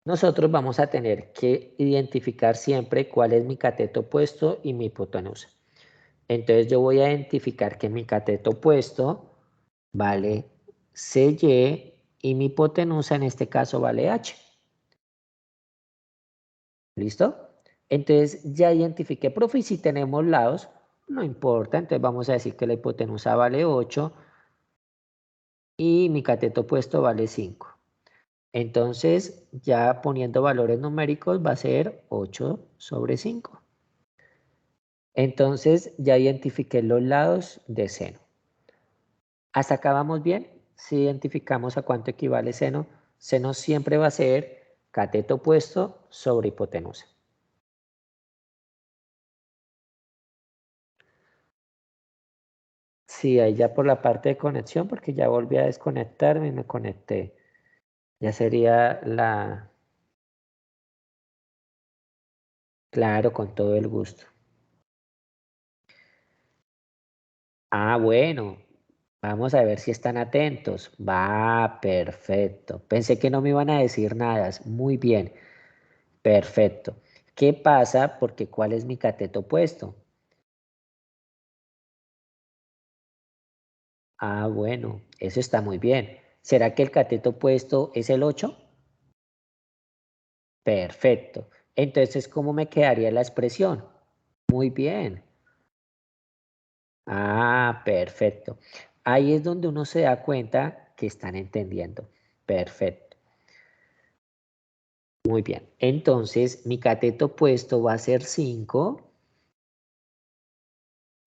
Nosotros vamos a tener que identificar siempre cuál es mi cateto opuesto y mi hipotenusa. Entonces yo voy a identificar que mi cateto opuesto vale CY y mi hipotenusa en este caso vale H. ¿Listo? Entonces ya identifiqué, profe, y si tenemos lados, no importa, entonces vamos a decir que la hipotenusa vale 8 y mi cateto opuesto vale 5. Entonces, ya poniendo valores numéricos va a ser 8 sobre 5. Entonces, ya identifiqué los lados de seno. ¿Hasta acá vamos bien? Si identificamos a cuánto equivale seno, seno siempre va a ser cateto opuesto sobre hipotenusa. Sí, ahí ya por la parte de conexión, porque ya volví a desconectarme y me conecté. Ya sería la... Claro, con todo el gusto. Ah, bueno, vamos a ver si están atentos. Va, perfecto. Pensé que no me iban a decir nada. Muy bien, perfecto. ¿Qué pasa? Porque ¿cuál es mi cateto opuesto? Ah, bueno, eso está muy bien. ¿Será que el cateto opuesto es el 8? Perfecto. Entonces, ¿cómo me quedaría la expresión? Muy bien. Ah, perfecto. Ahí es donde uno se da cuenta que están entendiendo. Perfecto. Muy bien. Entonces, mi cateto opuesto va a ser 5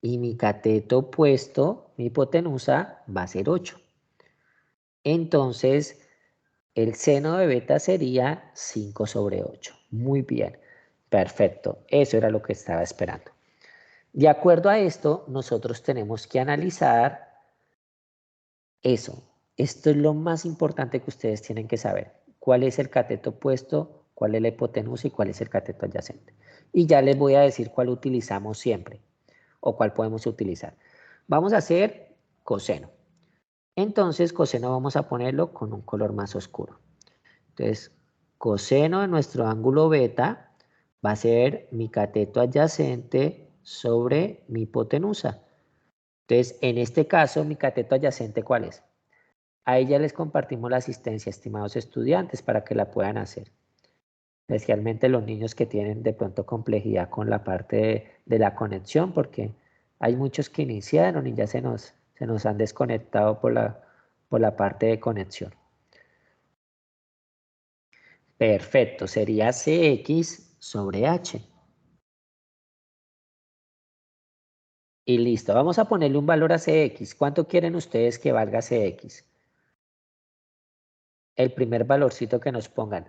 y mi cateto opuesto, mi hipotenusa, va a ser 8. Entonces, el seno de beta sería 5 sobre 8. Muy bien. Perfecto. Eso era lo que estaba esperando. De acuerdo a esto, nosotros tenemos que analizar eso. Esto es lo más importante que ustedes tienen que saber. ¿Cuál es el cateto opuesto? ¿Cuál es la hipotenusa? ¿Y cuál es el cateto adyacente? Y ya les voy a decir cuál utilizamos siempre o cuál podemos utilizar. Vamos a hacer coseno. Entonces, coseno vamos a ponerlo con un color más oscuro. Entonces, coseno de nuestro ángulo beta va a ser mi cateto adyacente sobre mi hipotenusa. Entonces, en este caso, mi cateto adyacente, ¿cuál es? Ahí ya les compartimos la asistencia, estimados estudiantes, para que la puedan hacer. Especialmente los niños que tienen de pronto complejidad con la parte de la conexión, porque hay muchos que iniciaron y ya se nos han desconectado por la parte de conexión. Perfecto, sería Cx sobre H. Y listo, vamos a ponerle un valor a Cx. ¿Cuánto quieren ustedes que valga Cx? El primer valorcito que nos pongan.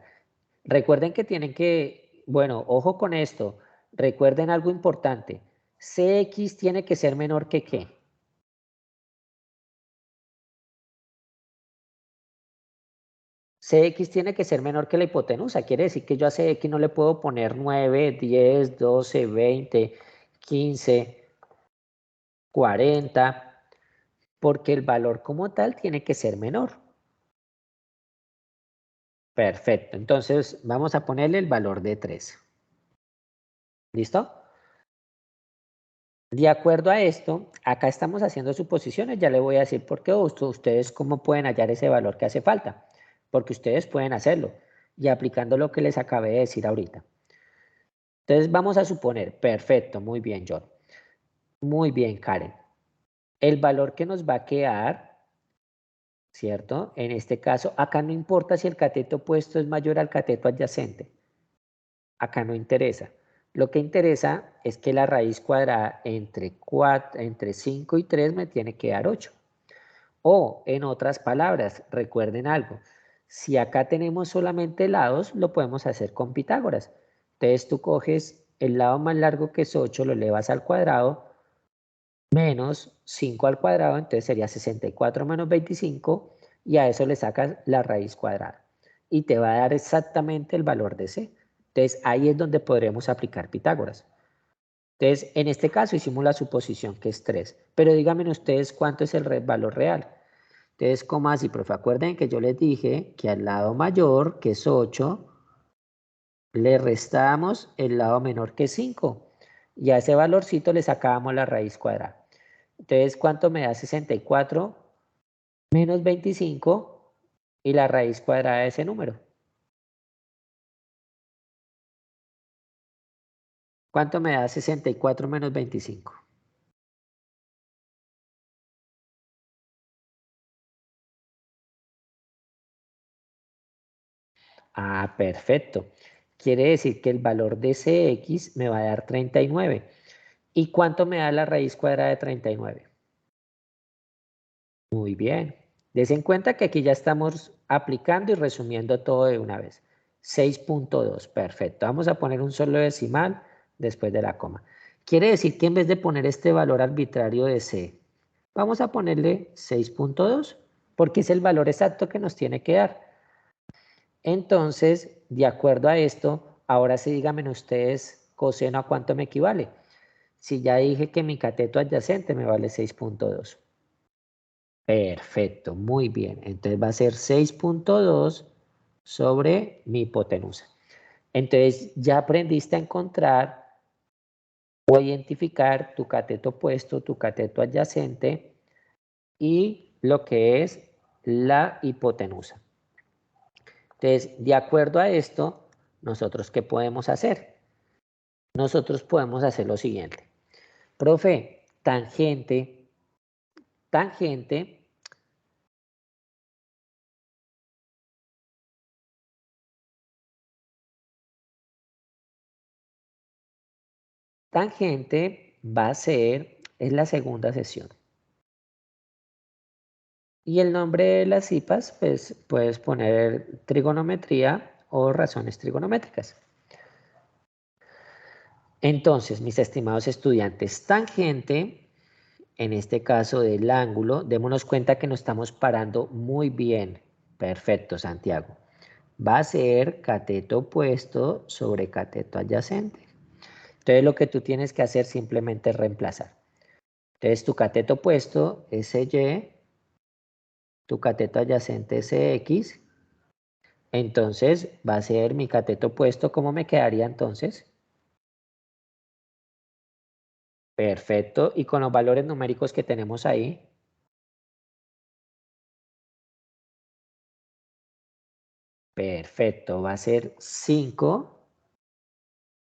Recuerden que tienen que, bueno, ojo con esto, recuerden algo importante, Cx tiene que ser menor que ¿qué? Cx tiene que ser menor que la hipotenusa, quiere decir que yo a Cx no le puedo poner 9, 10, 12, 20, 15, 40, porque el valor como tal tiene que ser menor. Perfecto, entonces vamos a ponerle el valor de 3. ¿Listo? De acuerdo a esto, acá estamos haciendo suposiciones, ya le voy a decir por qué, ustedes cómo pueden hallar ese valor que hace falta, porque ustedes pueden hacerlo, y aplicando lo que les acabé de decir ahorita. Entonces vamos a suponer, perfecto, muy bien, John, muy bien, Karen. El valor que nos va a quedar, ¿cierto? En este caso, acá no importa si el cateto opuesto es mayor al cateto adyacente, acá no interesa. Lo que interesa es que la raíz cuadrada entre 5 y 3 me tiene que dar 8. O, en otras palabras, recuerden algo, si acá tenemos solamente lados, lo podemos hacer con Pitágoras. Entonces tú coges el lado más largo que es 8, lo elevas al cuadrado, menos 5 al cuadrado, entonces sería 64 menos 25, y a eso le sacas la raíz cuadrada. Y te va a dar exactamente el valor de C. Entonces ahí es donde podremos aplicar Pitágoras. Entonces, en este caso hicimos la suposición que es 3, pero díganme ustedes cuánto es el valor real. Entonces, ¿cómo así, profe? Acuerden que yo les dije que al lado mayor, que es 8, le restamos el lado menor que es 5. Y a ese valorcito le sacábamos la raíz cuadrada. Entonces, ¿cuánto me da 64 menos 25 y la raíz cuadrada de ese número? ¿Cuánto me da 64 menos 25? Ah, perfecto. Quiere decir que el valor de Cx me va a dar 39. ¿Y cuánto me da la raíz cuadrada de 39? Muy bien. Des en cuenta que aquí ya estamos aplicando y resumiendo todo de una vez. 6.2, perfecto. Vamos a poner un solo decimal después de la coma. Quiere decir que en vez de poner este valor arbitrario de C, Vamos a ponerle 6.2 porque es el valor exacto que nos tiene que dar. Entonces, de acuerdo a esto, ahora sí díganme ustedes coseno a cuánto me equivale. Si ya dije que mi cateto adyacente me vale 6.2. Perfecto, muy bien. Entonces va a ser 6.2 sobre mi hipotenusa. Entonces ya aprendiste a encontrar o identificar tu cateto opuesto, tu cateto adyacente y lo que es la hipotenusa. Entonces, de acuerdo a esto, ¿nosotros qué podemos hacer? Nosotros podemos hacer lo siguiente. Profe, tangente, tangente, tangente va a ser, es la segunda sesión. Y el nombre de las IPAs, pues puedes poner trigonometría o razones trigonométricas. Entonces, mis estimados estudiantes, tangente, en este caso del ángulo, démonos cuenta que nos estamos parando muy bien. Perfecto, Santiago. Va a ser cateto opuesto sobre cateto adyacente. Entonces, lo que tú tienes que hacer simplemente es reemplazar. Entonces, tu cateto opuesto es Y, tu cateto adyacente es X. Entonces, va a ser mi cateto opuesto. ¿Cómo me quedaría entonces? Perfecto. Y con los valores numéricos que tenemos ahí. Perfecto. Va a ser 5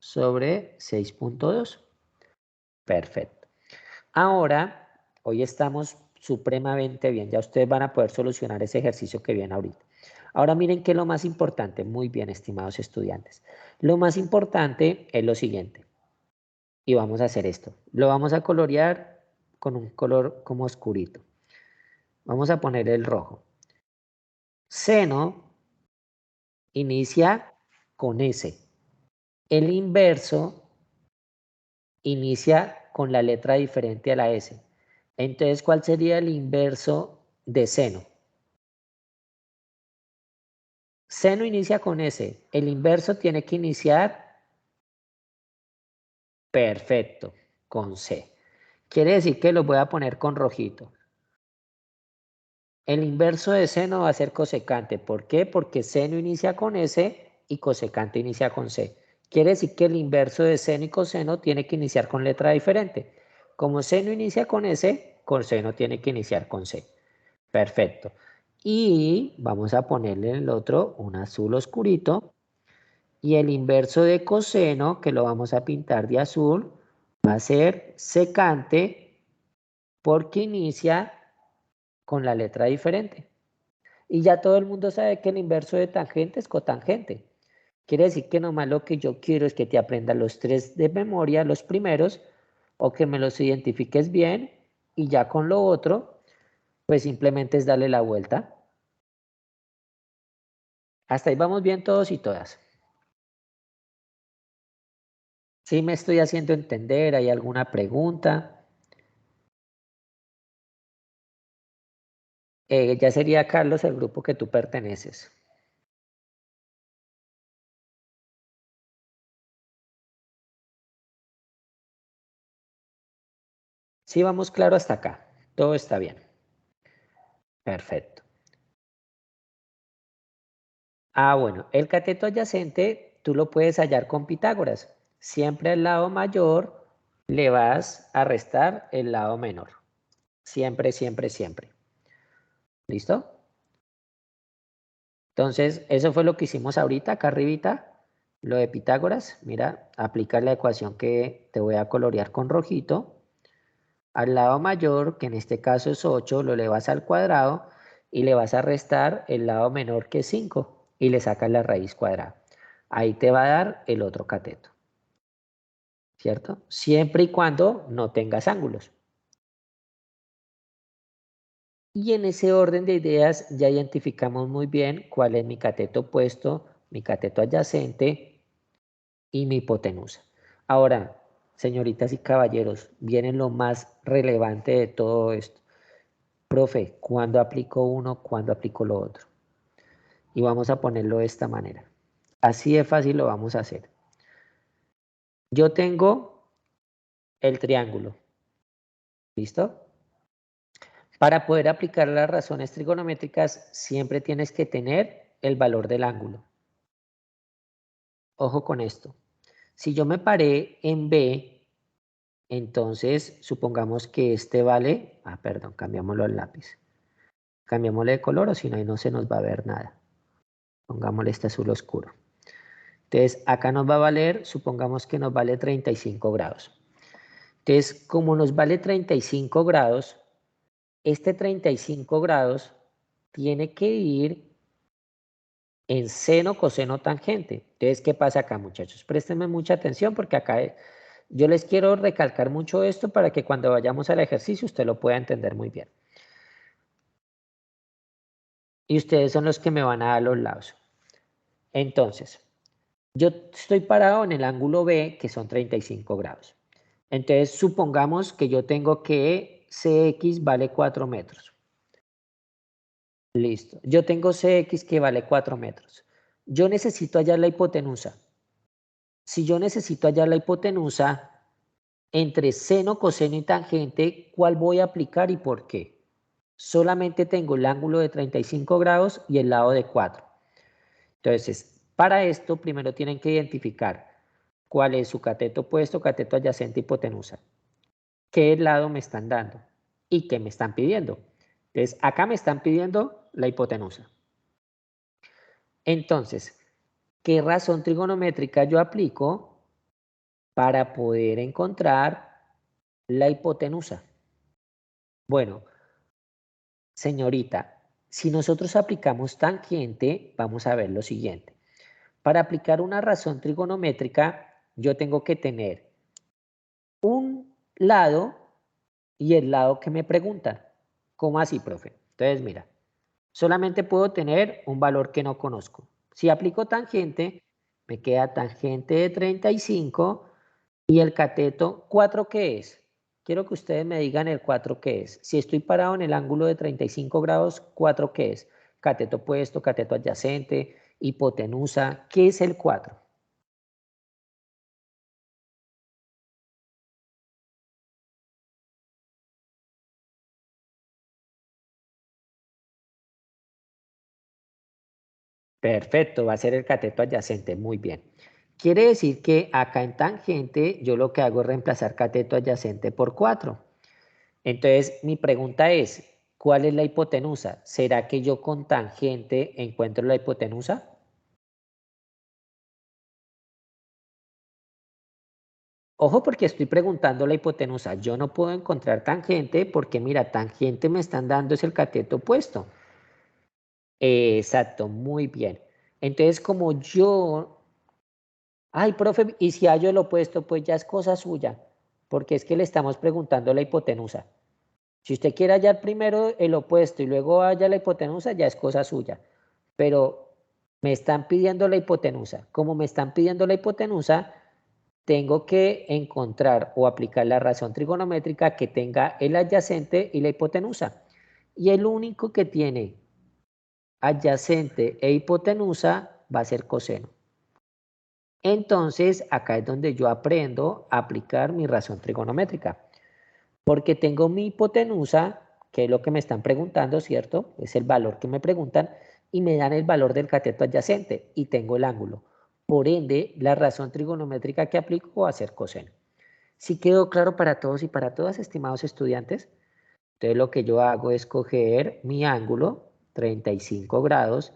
sobre 6.2. Perfecto. Ahora, hoy estamos supremamente bien. Ya ustedes van a poder solucionar ese ejercicio que viene ahorita. Ahora miren que lo más importante, muy bien, estimados estudiantes. Lo más importante es lo siguiente. Y vamos a hacer esto. Lo vamos a colorear con un color como oscurito. Vamos a poner el rojo. Seno inicia con S. El inverso inicia con la letra diferente a la S. Entonces, ¿cuál sería el inverso de seno? Seno inicia con S. El inverso tiene que iniciar, perfecto, con C. Quiere decir que lo voy a poner con rojito. El inverso de seno va a ser cosecante. ¿Por qué? Porque seno inicia con S y cosecante inicia con C. Quiere decir que el inverso de seno y coseno tiene que iniciar con letra diferente. Como seno inicia con S, coseno tiene que iniciar con C. Perfecto. Y vamos a ponerle en el otro un azul oscurito. Y el inverso de coseno, que lo vamos a pintar de azul, va a ser secante porque inicia con la letra diferente. Y ya todo el mundo sabe que el inverso de tangente es cotangente. Quiere decir que nomás lo que yo quiero es que te aprendas los tres de memoria, los primeros, o que me los identifiques bien, y ya con lo otro, pues simplemente es darle la vuelta. Hasta ahí vamos bien todos y todas. ¿Sí me estoy haciendo entender? ¿Hay alguna pregunta? Ya sería, Carlos, el grupo que tú perteneces. Sí, vamos claro hasta acá. Todo está bien. Perfecto. Ah, bueno, el cateto adyacente tú lo puedes hallar con Pitágoras. Siempre al lado mayor le vas a restar el lado menor. Siempre, siempre, siempre. ¿Listo? Entonces, eso fue lo que hicimos ahorita, acá arribita, lo de Pitágoras. Mira, aplica la ecuación que te voy a colorear con rojito. Al lado mayor, que en este caso es 8, lo elevas al cuadrado y le vas a restar el lado menor que es 5 y le sacas la raíz cuadrada. Ahí te va a dar el otro cateto, ¿cierto? Siempre y cuando no tengas ángulos. Y en ese orden de ideas ya identificamos muy bien cuál es mi cateto opuesto, mi cateto adyacente y mi hipotenusa. Ahora, señoritas y caballeros, viene lo más relevante de todo esto. Profe, ¿cuándo aplico uno? ¿Cuándo aplico lo otro? Y vamos a ponerlo de esta manera. Así de fácil lo vamos a hacer. Yo tengo el triángulo. ¿Listo? Para poder aplicar las razones trigonométricas, siempre tienes que tener el valor del ángulo. Ojo con esto. Si yo me paré en B, entonces supongamos que este vale, perdón, cambiámoslo al lápiz. Cambiámosle de color o si no, ahí no se nos va a ver nada. Pongámosle este azul oscuro. Entonces, acá nos va a valer, supongamos que nos vale 35 grados. Entonces, como nos vale 35 grados, este 35 grados tiene que ir en seno, coseno, tangente. Entonces, ¿qué pasa acá, muchachos? Préstenme mucha atención porque acá yo les quiero recalcar mucho esto para que cuando vayamos al ejercicio usted lo pueda entender muy bien. Y ustedes son los que me van a dar los lados. Entonces, yo estoy parado en el ángulo B, que son 35 grados. Entonces, supongamos que yo tengo que CX vale 4 metros. Listo. Yo tengo CX que vale 4 metros. Yo necesito hallar la hipotenusa. Si yo necesito hallar la hipotenusa entre seno, coseno y tangente, ¿cuál voy a aplicar y por qué? Solamente tengo el ángulo de 35 grados y el lado de 4. Entonces, para esto primero tienen que identificar cuál es su cateto opuesto, cateto adyacente, hipotenusa. ¿Qué lado me están dando? ¿Y qué me están pidiendo? Entonces, acá me están pidiendo la hipotenusa. Entonces, ¿qué razón trigonométrica yo aplico para poder encontrar la hipotenusa? Bueno, señorita, si nosotros aplicamos tangente, vamos a ver lo siguiente. Para aplicar una razón trigonométrica, yo tengo que tener un lado y el lado que me preguntan. ¿Cómo así, profe? Entonces, mira, solamente puedo tener un valor que no conozco. Si aplico tangente, me queda tangente de 35 y el cateto 4, ¿qué es? Quiero que ustedes me digan el 4 qué es. Si estoy parado en el ángulo de 35 grados, 4 ¿qué es? Cateto opuesto, cateto adyacente, hipotenusa. ¿Qué es el 4? Perfecto, va a ser el cateto adyacente, muy bien. Quiere decir que acá en tangente yo lo que hago es reemplazar cateto adyacente por 4. Entonces mi pregunta es, ¿cuál es la hipotenusa? ¿Será que yo con tangente encuentro la hipotenusa? Ojo porque estoy preguntando la hipotenusa. Yo no puedo encontrar tangente porque mira, tangente me están dando es el cateto opuesto. Exacto, muy bien. Entonces como yo ay, profe, y si hallo el opuesto, pues ya es cosa suya, porque es que le estamos preguntando la hipotenusa. Si usted quiere hallar primero el opuesto y luego halla la hipotenusa, ya es cosa suya. Pero me están pidiendo la hipotenusa. Como me están pidiendo la hipotenusa, tengo que encontrar o aplicar la razón trigonométrica que tenga el adyacente y la hipotenusa. Y el único que tiene adyacente e hipotenusa va a ser coseno. Entonces, acá es donde yo aprendo a aplicar mi razón trigonométrica, porque tengo mi hipotenusa, que es lo que me están preguntando, ¿cierto? Es el valor que me preguntan, y me dan el valor del cateto adyacente, y tengo el ángulo. Por ende, la razón trigonométrica que aplico va a ser coseno. ¿Sí quedó claro para todos y para todas, estimados estudiantes? Entonces, lo que yo hago es coger mi ángulo, 35 grados,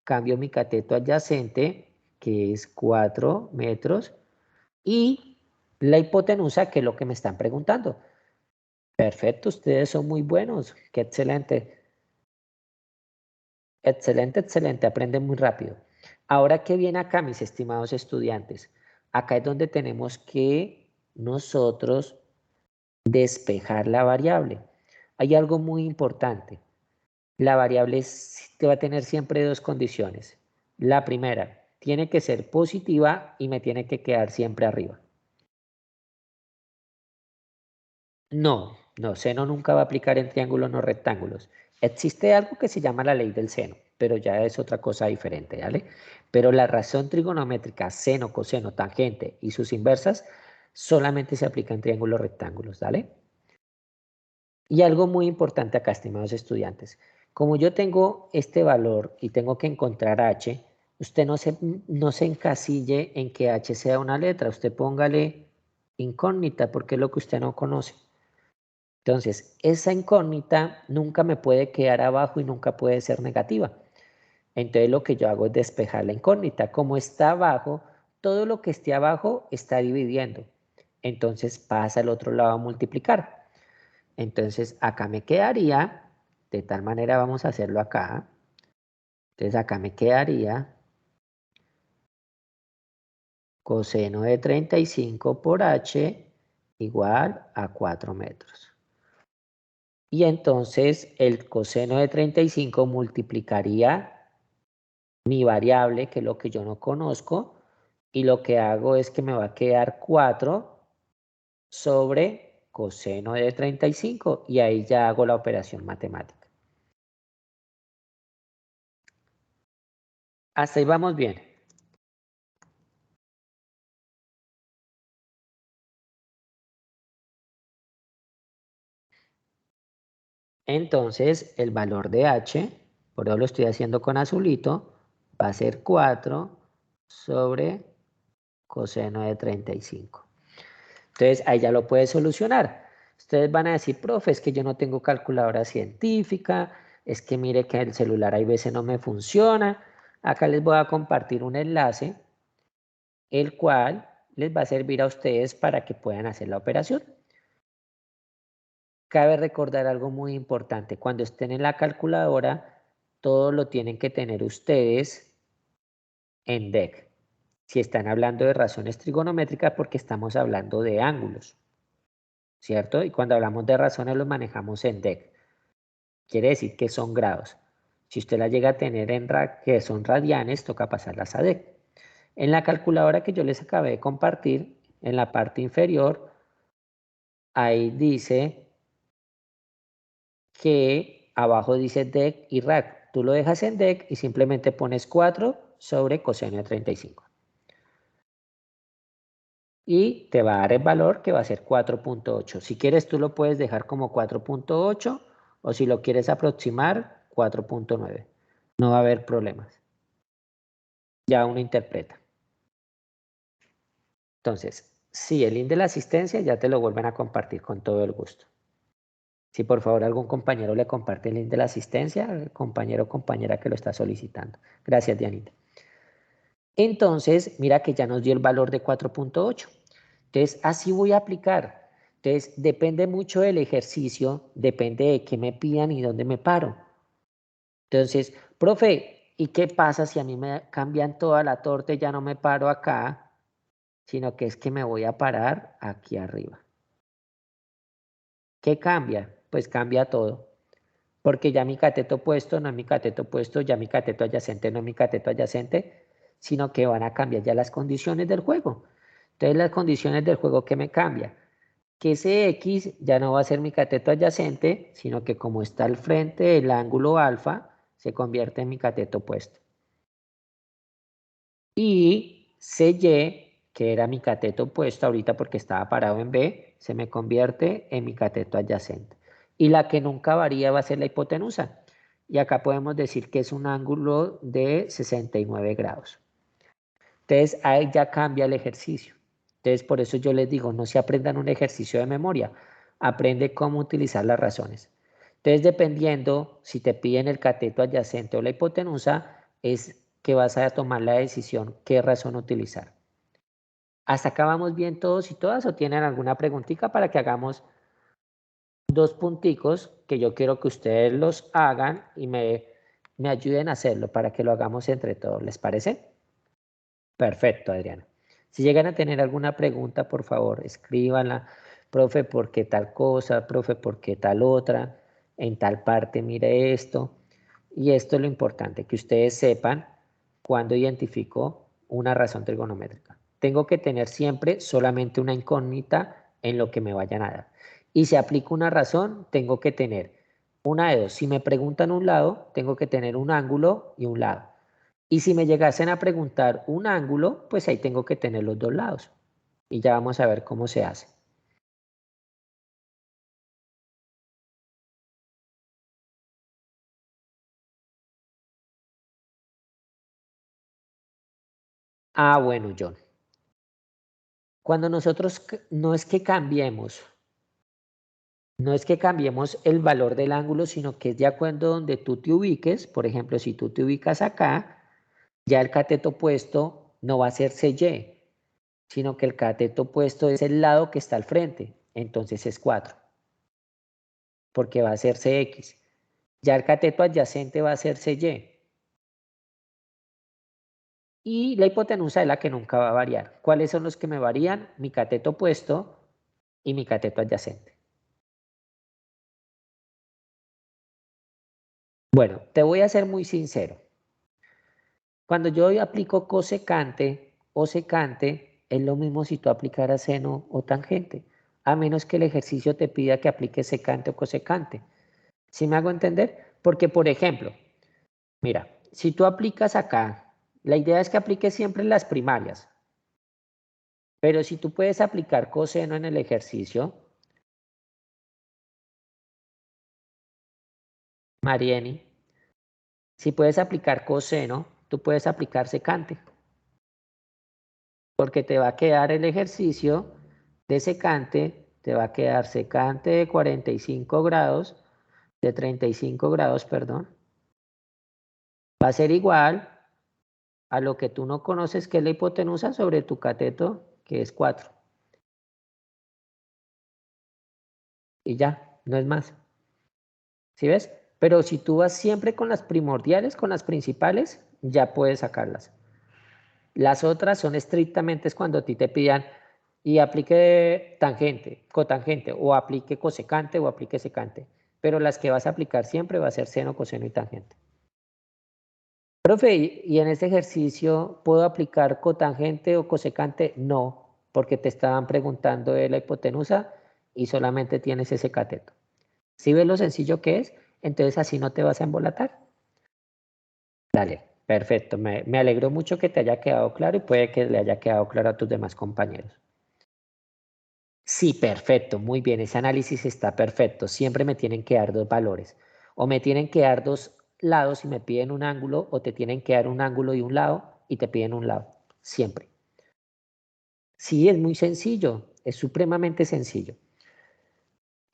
cambio mi cateto adyacente, que es 4 metros, y la hipotenusa, que es lo que me están preguntando. Perfecto, ustedes son muy buenos. Qué excelente. Excelente, excelente. Aprenden muy rápido. Ahora, ¿qué viene acá, mis estimados estudiantes? Acá es donde tenemos que nosotros despejar la variable. Hay algo muy importante. La variable va a tener siempre dos condiciones. La primera, tiene que ser positiva y me tiene que quedar siempre arriba. No, No, seno nunca va a aplicar en triángulos no rectángulos. Existe algo que se llama la ley del seno, pero ya es otra cosa diferente, ¿vale? Pero la razón trigonométrica, seno, coseno, tangente y sus inversas, solamente se aplica en triángulos rectángulos, ¿vale? Y algo muy importante acá, estimados estudiantes. Como yo tengo este valor y tengo que encontrar h, usted no se encasille en que h sea una letra. Usted póngale incógnita porque es lo que usted no conoce. Entonces, esa incógnita nunca me puede quedar abajo y nunca puede ser negativa. Entonces, lo que yo hago es despejar la incógnita. Como está abajo, todo lo que esté abajo está dividiendo. Entonces, pasa al otro lado a multiplicar. Entonces, acá me quedaría, de tal manera vamos a hacerlo acá. Entonces, acá me quedaría coseno de 35 por h igual a 4 metros. Y entonces el coseno de 35 multiplicaría mi variable, que es lo que yo no conozco, y lo que hago es que me va a quedar 4 sobre coseno de 35 y ahí ya hago la operación matemática. Hasta ahí vamos bien. Entonces el valor de h, por eso lo estoy haciendo con azulito, va a ser 4 sobre coseno de 35. Entonces ahí ya lo puedes solucionar. Ustedes van a decir, profe, es que yo no tengo calculadora científica, es que mire que el celular hay veces no me funciona. Acá les voy a compartir un enlace, el cual les va a servir a ustedes para que puedan hacer la operación. Cabe recordar algo muy importante, cuando estén en la calculadora, todo lo tienen que tener ustedes en DEC. Si están hablando de razones trigonométricas, porque estamos hablando de ángulos, ¿cierto? Y cuando hablamos de razones los manejamos en DEC. Quiere decir que son grados. Si usted la llega a tener en que son radianes, toca pasarlas a DEC. En la calculadora que yo les acabé de compartir, en la parte inferior, ahí dice que abajo dice DEC y RAC. Tú lo dejas en DEC y simplemente pones 4 sobre coseno de 35. Y te va a dar el valor que va a ser 4.8. Si quieres tú lo puedes dejar como 4.8 o si lo quieres aproximar 4.9. No va a haber problemas. Ya uno interpreta. Entonces, si el link de la asistencia ya te lo vuelven a compartir con todo el gusto. Si por favor algún compañero le comparte el link de la asistencia, el compañero o compañera que lo está solicitando. Gracias, Dianita. Entonces, mira que ya nos dio el valor de 4.8. Entonces, así voy a aplicar. Entonces, depende mucho del ejercicio, depende de qué me pidan y dónde me paro. Entonces, profe, ¿y qué pasa si a mí me cambian toda la torta y ya no me paro acá, sino que es que me voy a parar aquí arriba? ¿Qué cambia? Pues cambia todo. Porque ya mi cateto opuesto no es mi cateto opuesto, ya mi cateto adyacente no es mi cateto adyacente, sino que van a cambiar ya las condiciones del juego. Entonces, las condiciones del juego, ¿qué me cambia? Que ese X ya no va a ser mi cateto adyacente, sino que como está al frente del ángulo alfa, se convierte en mi cateto opuesto. Y CY, que era mi cateto opuesto ahorita porque estaba parado en B, se me convierte en mi cateto adyacente. Y la que nunca varía va a ser la hipotenusa. Y acá podemos decir que es un ángulo de 69 grados. Entonces ahí ya cambia el ejercicio. Entonces por eso yo les digo, no se aprendan un ejercicio de memoria, aprende cómo utilizar las razones. Entonces dependiendo si te piden el cateto adyacente o la hipotenusa, es que vas a tomar la decisión qué razón utilizar. ¿Hasta acá vamos bien todos y todas o tienen alguna preguntita para que hagamos dos punticos que yo quiero que ustedes los hagan y me ayuden a hacerlo para que lo hagamos entre todos? ¿Les parece? Perfecto, Adriana. Si llegan a tener alguna pregunta, por favor, escríbanla. Profe, ¿por qué tal cosa? Profe, ¿por qué tal otra? En tal parte, mire esto. Y esto es lo importante, que ustedes sepan cuándo identifico una razón trigonométrica. Tengo que tener siempre solamente una incógnita en lo que me vayan a dar. y se aplica una razón, tengo que tener una de dos. Si me preguntan un lado, tengo que tener un ángulo y un lado. Y si me llegasen a preguntar un ángulo, pues ahí tengo que tener los dos lados. Y ya vamos a ver cómo se hace. Ah, bueno, John. Cuando nosotros no es que cambiemos el valor del ángulo, sino que es de acuerdo a donde tú te ubiques. Por ejemplo, si tú te ubicas acá, ya el cateto opuesto no va a ser CY, sino que el cateto opuesto es el lado que está al frente. Entonces es 4, porque va a ser CX. Ya el cateto adyacente va a ser CY. Y la hipotenusa es la que nunca va a variar. ¿Cuáles son los que me varían? Mi cateto opuesto y mi cateto adyacente. Bueno, te voy a ser muy sincero. Cuando yo aplico cosecante o secante, es lo mismo si tú aplicaras seno o tangente, a menos que el ejercicio te pida que apliques secante o cosecante. ¿Sí me hago entender? Porque, por ejemplo, mira, si tú aplicas acá, la idea es que apliques siempre las primarias, pero si tú puedes aplicar coseno en el ejercicio, Marieni, si puedes aplicar coseno, tú puedes aplicar secante, porque te va a quedar el ejercicio de secante, te va a quedar secante de 45 grados, de 35 grados, perdón, va a ser igual a lo que tú no conoces, que es la hipotenusa sobre tu cateto, que es 4. Y ya, no es más. ¿Sí ves? Pero si tú vas siempre con las primordiales, con las principales, ya puedes sacarlas. Las otras son estrictamente es cuando a ti te pidan y aplique tangente, cotangente, o aplique cosecante o aplique secante. Pero las que vas a aplicar siempre va a ser seno, coseno y tangente. Profe, ¿y en este ejercicio puedo aplicar cotangente o cosecante? No, porque te estaban preguntando de la hipotenusa y solamente tienes ese cateto. ¿Sí ves lo sencillo que es? Entonces así no te vas a embolatar. Dale, perfecto. Me alegró mucho que te haya quedado claro y puede que le haya quedado claro a tus demás compañeros. Sí, perfecto, muy bien. Ese análisis está perfecto. Siempre me tienen que dar dos valores. O me tienen que dar dos lados y me piden un ángulo, o te tienen que dar un ángulo y un lado y te piden un lado. Siempre. Sí, es muy sencillo. Es supremamente sencillo.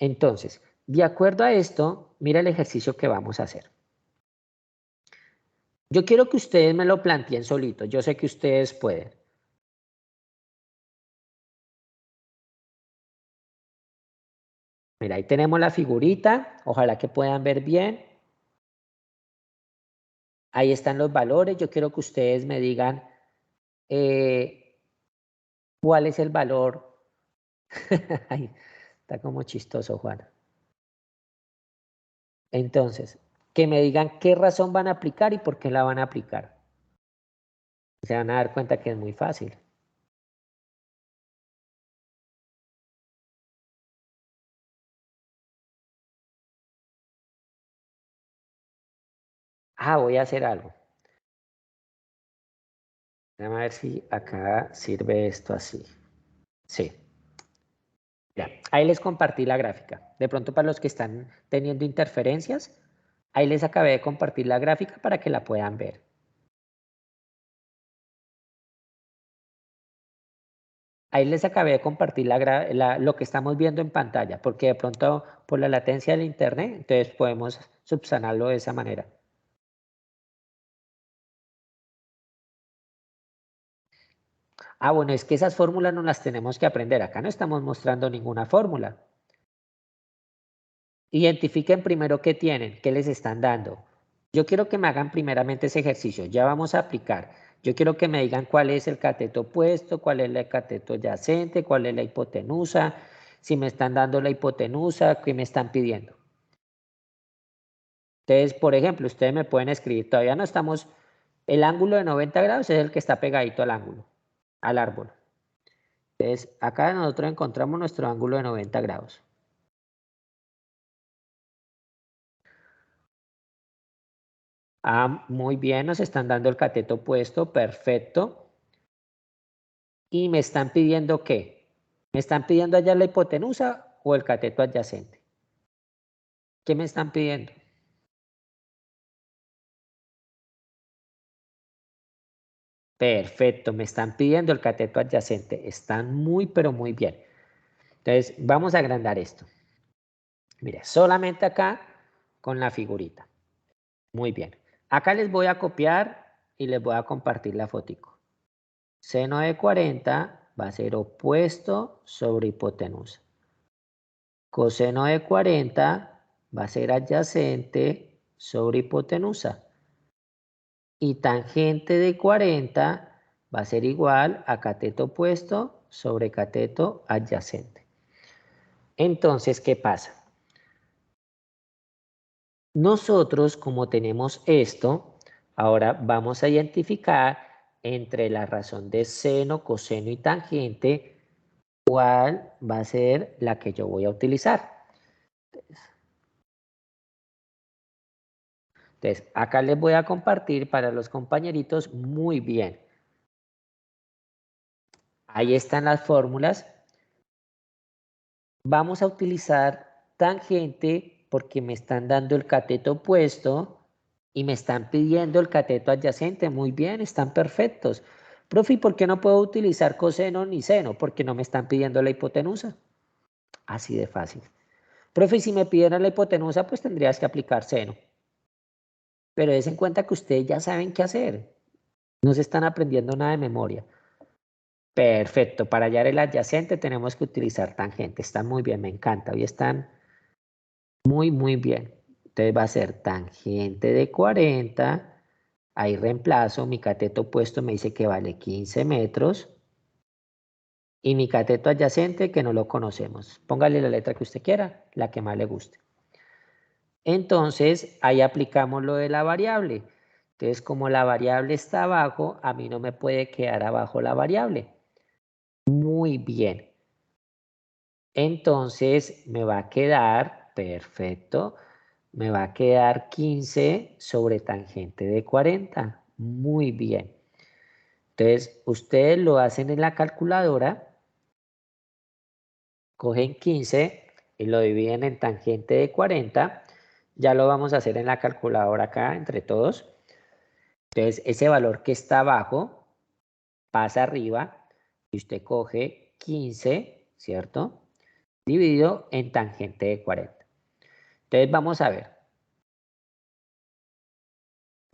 Entonces, de acuerdo a esto, mira el ejercicio que vamos a hacer. Yo quiero que ustedes me lo planteen solitos. Yo sé que ustedes pueden. Mira, ahí tenemos la figurita. Ojalá que puedan ver bien. Ahí están los valores. Yo quiero que ustedes me digan cuál es el valor. Ay, está como chistoso, Juan. Entonces, que me digan qué razón van a aplicar y por qué la van a aplicar. Se van a dar cuenta que es muy fácil. Ah, voy a hacer algo. Vamos a ver si acá sirve esto así. Sí. Ya. Ahí les compartí la gráfica. De pronto para los que están teniendo interferencias, ahí les acabé de compartir la gráfica para que la puedan ver. Ahí les acabé de compartir lo que estamos viendo en pantalla, porque de pronto por la latencia del internet, entonces podemos subsanarlo de esa manera. Ah, bueno, es que esas fórmulas no las tenemos que aprender. Acá no estamos mostrando ninguna fórmula. Identifiquen primero qué tienen, qué les están dando. Yo quiero que me hagan primeramente ese ejercicio. Ya vamos a aplicar. Yo quiero que me digan cuál es el cateto opuesto, cuál es el cateto adyacente, cuál es la hipotenusa, si me están dando la hipotenusa, qué me están pidiendo. Entonces, por ejemplo, ustedes me pueden escribir, todavía no estamos, el ángulo de 90 grados es el que está pegadito al ángulo, al árbol. Entonces, acá nosotros encontramos nuestro ángulo de 90 grados. Ah, muy bien, nos están dando el cateto opuesto, perfecto. ¿Y me están pidiendo qué? ¿Me están pidiendo hallar la hipotenusa o el cateto adyacente? ¿Qué me están pidiendo? Perfecto, me están pidiendo el cateto adyacente. Están muy, pero muy bien. Entonces, vamos a agrandar esto. Mire, solamente acá con la figurita. Muy bien. Acá les voy a copiar y les voy a compartir la fotico. Seno de 40 va a ser opuesto sobre hipotenusa. Coseno de 40 va a ser adyacente sobre hipotenusa. Y tangente de 40 va a ser igual a cateto opuesto sobre cateto adyacente. Entonces, ¿qué pasa? Nosotros, como tenemos esto, ahora vamos a identificar entre la razón de seno, coseno y tangente, cuál va a ser la que yo voy a utilizar. Entonces, acá les voy a compartir para los compañeritos muy bien. Ahí están las fórmulas. Vamos a utilizar tangente porque me están dando el cateto opuesto y me están pidiendo el cateto adyacente. Muy bien, están perfectos. Profe, ¿y por qué no puedo utilizar coseno ni seno? Porque no me están pidiendo la hipotenusa. Así de fácil. Profe, si me pidieran la hipotenusa, pues tendrías que aplicar seno. Pero des en cuenta que ustedes ya saben qué hacer. No se están aprendiendo nada de memoria. Perfecto. Para hallar el adyacente tenemos que utilizar tangente. Está muy bien, me encanta. Hoy están muy, muy bien. Entonces va a ser tangente de 40. Ahí reemplazo. Mi cateto opuesto me dice que vale 15 metros. Y mi cateto adyacente que no lo conocemos. Póngale la letra que usted quiera, la que más le guste. Entonces, ahí aplicamos lo de la variable. Entonces, como la variable está abajo, a mí no me puede quedar abajo la variable. Muy bien. Entonces, me va a quedar, perfecto, me va a quedar 15 sobre tangente de 40. Muy bien. Entonces, ustedes lo hacen en la calculadora, cogen 15 y lo dividen en tangente de 40. Ya lo vamos a hacer en la calculadora acá entre todos. Entonces, ese valor que está abajo pasa arriba y usted coge 15, ¿cierto? Dividido en tangente de 40. Entonces, vamos a ver.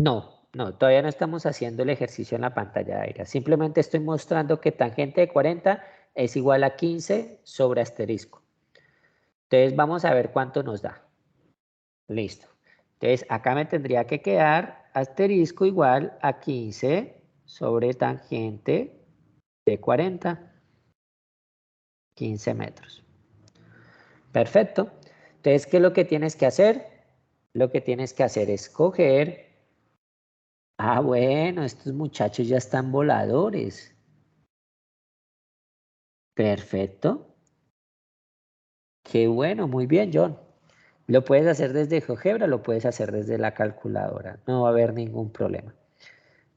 No, todavía no estamos haciendo el ejercicio en la pantalla de aire. Simplemente estoy mostrando que tangente de 40 es igual a 15 sobre asterisco. Entonces, vamos a ver cuánto nos da. Listo. Entonces, acá me tendría que quedar asterisco igual a 15 sobre tangente de 40. 15 metros. Perfecto. Entonces, ¿qué es lo que tienes que hacer? Lo que tienes que hacer es coger... Ah, bueno, estos muchachos ya están voladores. Perfecto. Qué bueno, muy bien, John. Lo puedes hacer desde GeoGebra, lo puedes hacer desde la calculadora. No va a haber ningún problema.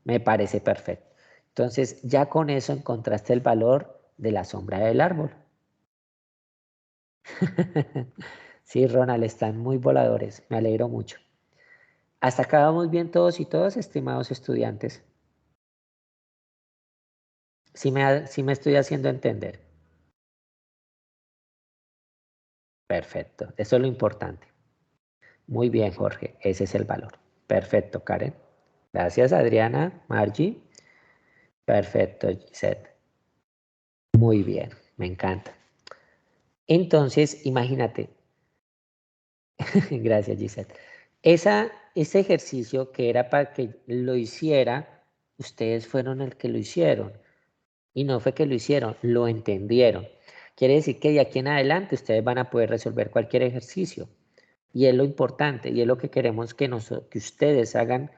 Me parece perfecto. Entonces, ya con eso encontraste el valor de la sombra del árbol. Sí, Ronald, están muy voladores. Me alegro mucho. Hasta acá vamos bien todos y todas, estimados estudiantes. Sí me estoy haciendo entender. Perfecto, eso es lo importante. Muy bien, Jorge, ese es el valor. Perfecto, Karen. Gracias, Adriana, Margie. Perfecto, Gisette. Muy bien, me encanta. Entonces, imagínate. Gracias, Gisette. Ese ejercicio que era para que lo hiciera, ustedes fueron el que lo hicieron. Y no fue que lo hicieron, lo entendieron. Quiere decir que de aquí en adelante ustedes van a poder resolver cualquier ejercicio. Y es lo importante y es lo que queremos que ustedes hagan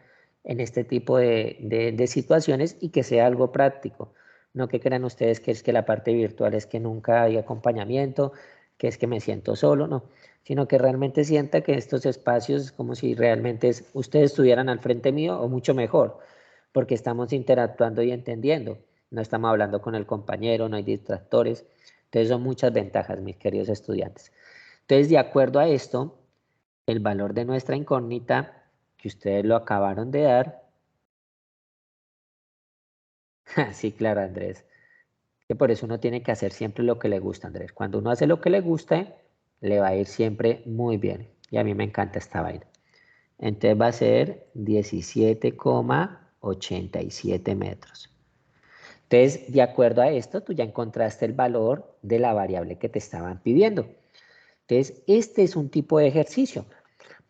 en este tipo de situaciones y que sea algo práctico. No que crean ustedes que es que la parte virtual es que nunca hay acompañamiento, que es que me siento solo, no, sino que realmente sienta que estos espacios es como si realmente ustedes estuvieran al frente mío o mucho mejor, porque estamos interactuando y entendiendo. No estamos hablando con el compañero, no hay distractores. Entonces son muchas ventajas, mis queridos estudiantes. Entonces, de acuerdo a esto, el valor de nuestra incógnita, que ustedes lo acabaron de dar. Sí, claro, Andrés. Que por eso uno tiene que hacer siempre lo que le gusta, Andrés. Cuando uno hace lo que le guste, le va a ir siempre muy bien. Y a mí me encanta esta vaina. Entonces va a ser 17,87 metros. Entonces, de acuerdo a esto, tú ya encontraste el valor de la variable que te estaban pidiendo. Entonces, este es un tipo de ejercicio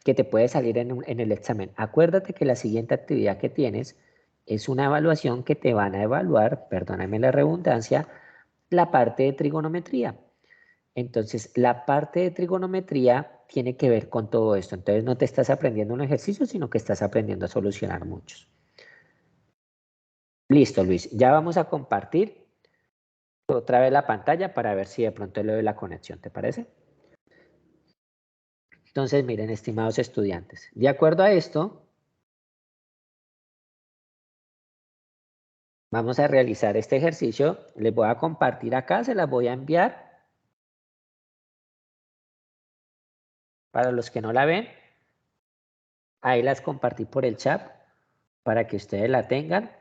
que te puede salir en el examen. Acuérdate que la siguiente actividad que tienes es una evaluación que te van a evaluar, perdóname la redundancia, la parte de trigonometría. Entonces, la parte de trigonometría tiene que ver con todo esto. Entonces, no te estás aprendiendo un ejercicio, sino que estás aprendiendo a solucionar muchos. Listo, Luis. Ya vamos a compartir otra vez la pantalla para ver si de pronto le doy la conexión. ¿Te parece? Entonces, miren, estimados estudiantes, de acuerdo a esto, vamos a realizar este ejercicio. Les voy a compartir acá, se las voy a enviar. Para los que no la ven, ahí las compartí por el chat para que ustedes la tengan.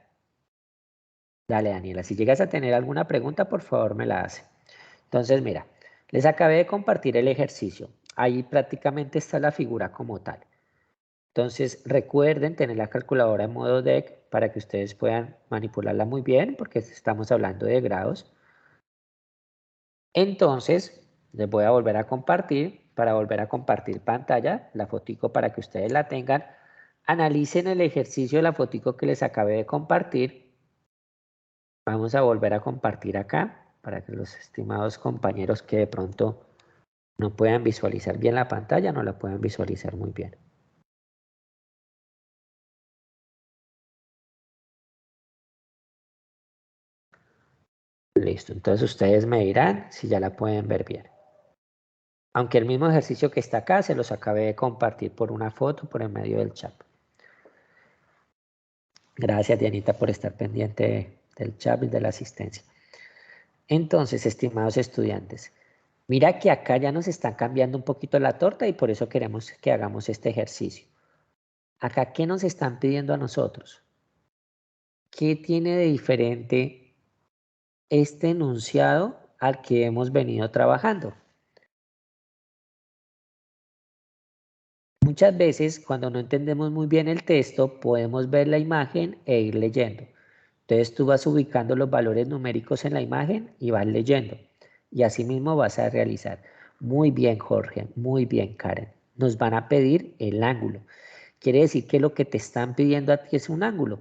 Dale, Daniela, si llegas a tener alguna pregunta, por favor me la hace. Entonces, mira, les acabé de compartir el ejercicio. Ahí prácticamente está la figura como tal. Entonces, recuerden tener la calculadora en modo DEC para que ustedes puedan manipularla muy bien, porque estamos hablando de grados. Entonces, les voy a volver a compartir, para volver a compartir pantalla, la fotico para que ustedes la tengan. Analicen el ejercicio de la fotico que les acabé de compartir. Vamos a volver a compartir acá, para que los estimados compañeros que de pronto no puedan visualizar bien la pantalla, no la puedan visualizar muy bien. Listo, entonces ustedes me dirán si ya la pueden ver bien. Aunque el mismo ejercicio que está acá se los acabé de compartir por una foto por el medio del chat. Gracias, Dianita, por estar pendiente del chat y de la asistencia. Entonces, estimados estudiantes, mira que acá ya nos están cambiando un poquito la torta y por eso queremos que hagamos este ejercicio. Acá, ¿qué nos están pidiendo a nosotros? ¿Qué tiene de diferente este enunciado al que hemos venido trabajando? Muchas veces, cuando no entendemos muy bien el texto, podemos ver la imagen e ir leyendo. Entonces tú vas ubicando los valores numéricos en la imagen y vas leyendo. Y así mismo vas a realizar. Muy bien, Jorge. Muy bien, Karen. Nos van a pedir el ángulo. Quiere decir que lo que te están pidiendo a ti es un ángulo.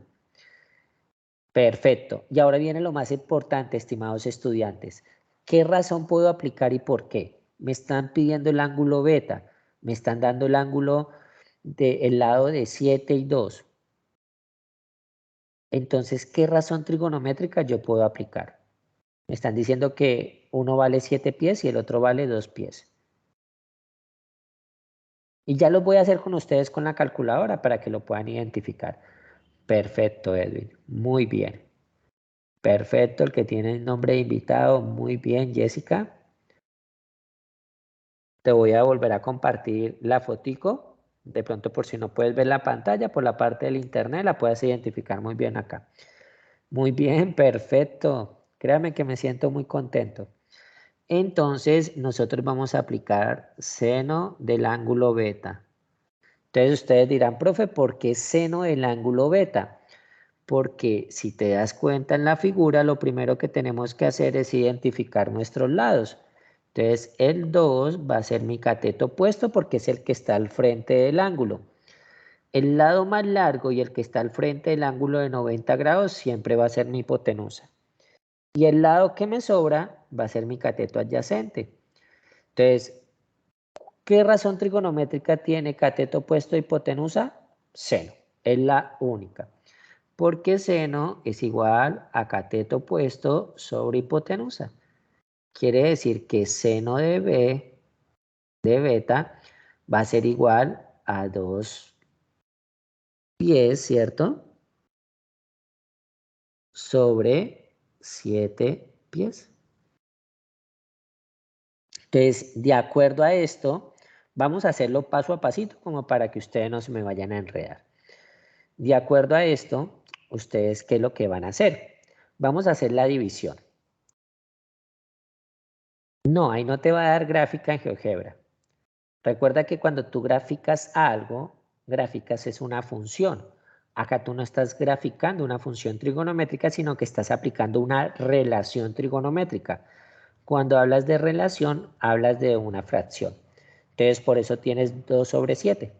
Perfecto. Y ahora viene lo más importante, estimados estudiantes. ¿Qué razón puedo aplicar y por qué? Me están pidiendo el ángulo beta. Me están dando el ángulo del lado de 7 y 2. Entonces, ¿qué razón trigonométrica yo puedo aplicar? Me están diciendo que uno vale 7 pies y el otro vale 2 pies. Y ya lo voy a hacer con ustedes con la calculadora para que lo puedan identificar. Perfecto, Edwin. Muy bien. Perfecto, el que tiene el nombre de invitado. Muy bien, Jessica. Te voy a volver a compartir la fotico. De pronto, por si no puedes ver la pantalla, por la parte del internet la puedes identificar muy bien acá. Muy bien, perfecto. Créame que me siento muy contento. Entonces, nosotros vamos a aplicar seno del ángulo beta. Entonces, ustedes dirán, profe, ¿por qué seno del ángulo beta? Porque si te das cuenta en la figura, lo primero que tenemos que hacer es identificar nuestros lados. Entonces, el 2 va a ser mi cateto opuesto porque es el que está al frente del ángulo. El lado más largo y el que está al frente del ángulo de 90 grados siempre va a ser mi hipotenusa. Y el lado que me sobra va a ser mi cateto adyacente. Entonces, ¿qué razón trigonométrica tiene cateto opuesto a hipotenusa? Seno, es la única. Porque seno es igual a cateto opuesto sobre hipotenusa. quiere decir que seno de beta va a ser igual a 2 pies, ¿cierto? Sobre 7 pies. Entonces, de acuerdo a esto, vamos a hacerlo paso a pasito como para que ustedes no se me vayan a enredar. De acuerdo a esto, ustedes, ¿qué es lo que van a hacer? Vamos a hacer la división. No, ahí no te va a dar gráfica en GeoGebra. Recuerda que cuando tú graficas algo, gráficas es una función. Acá tú no estás graficando una función trigonométrica, sino que estás aplicando una relación trigonométrica. Cuando hablas de relación, hablas de una fracción. Entonces, por eso tienes 2 sobre 7.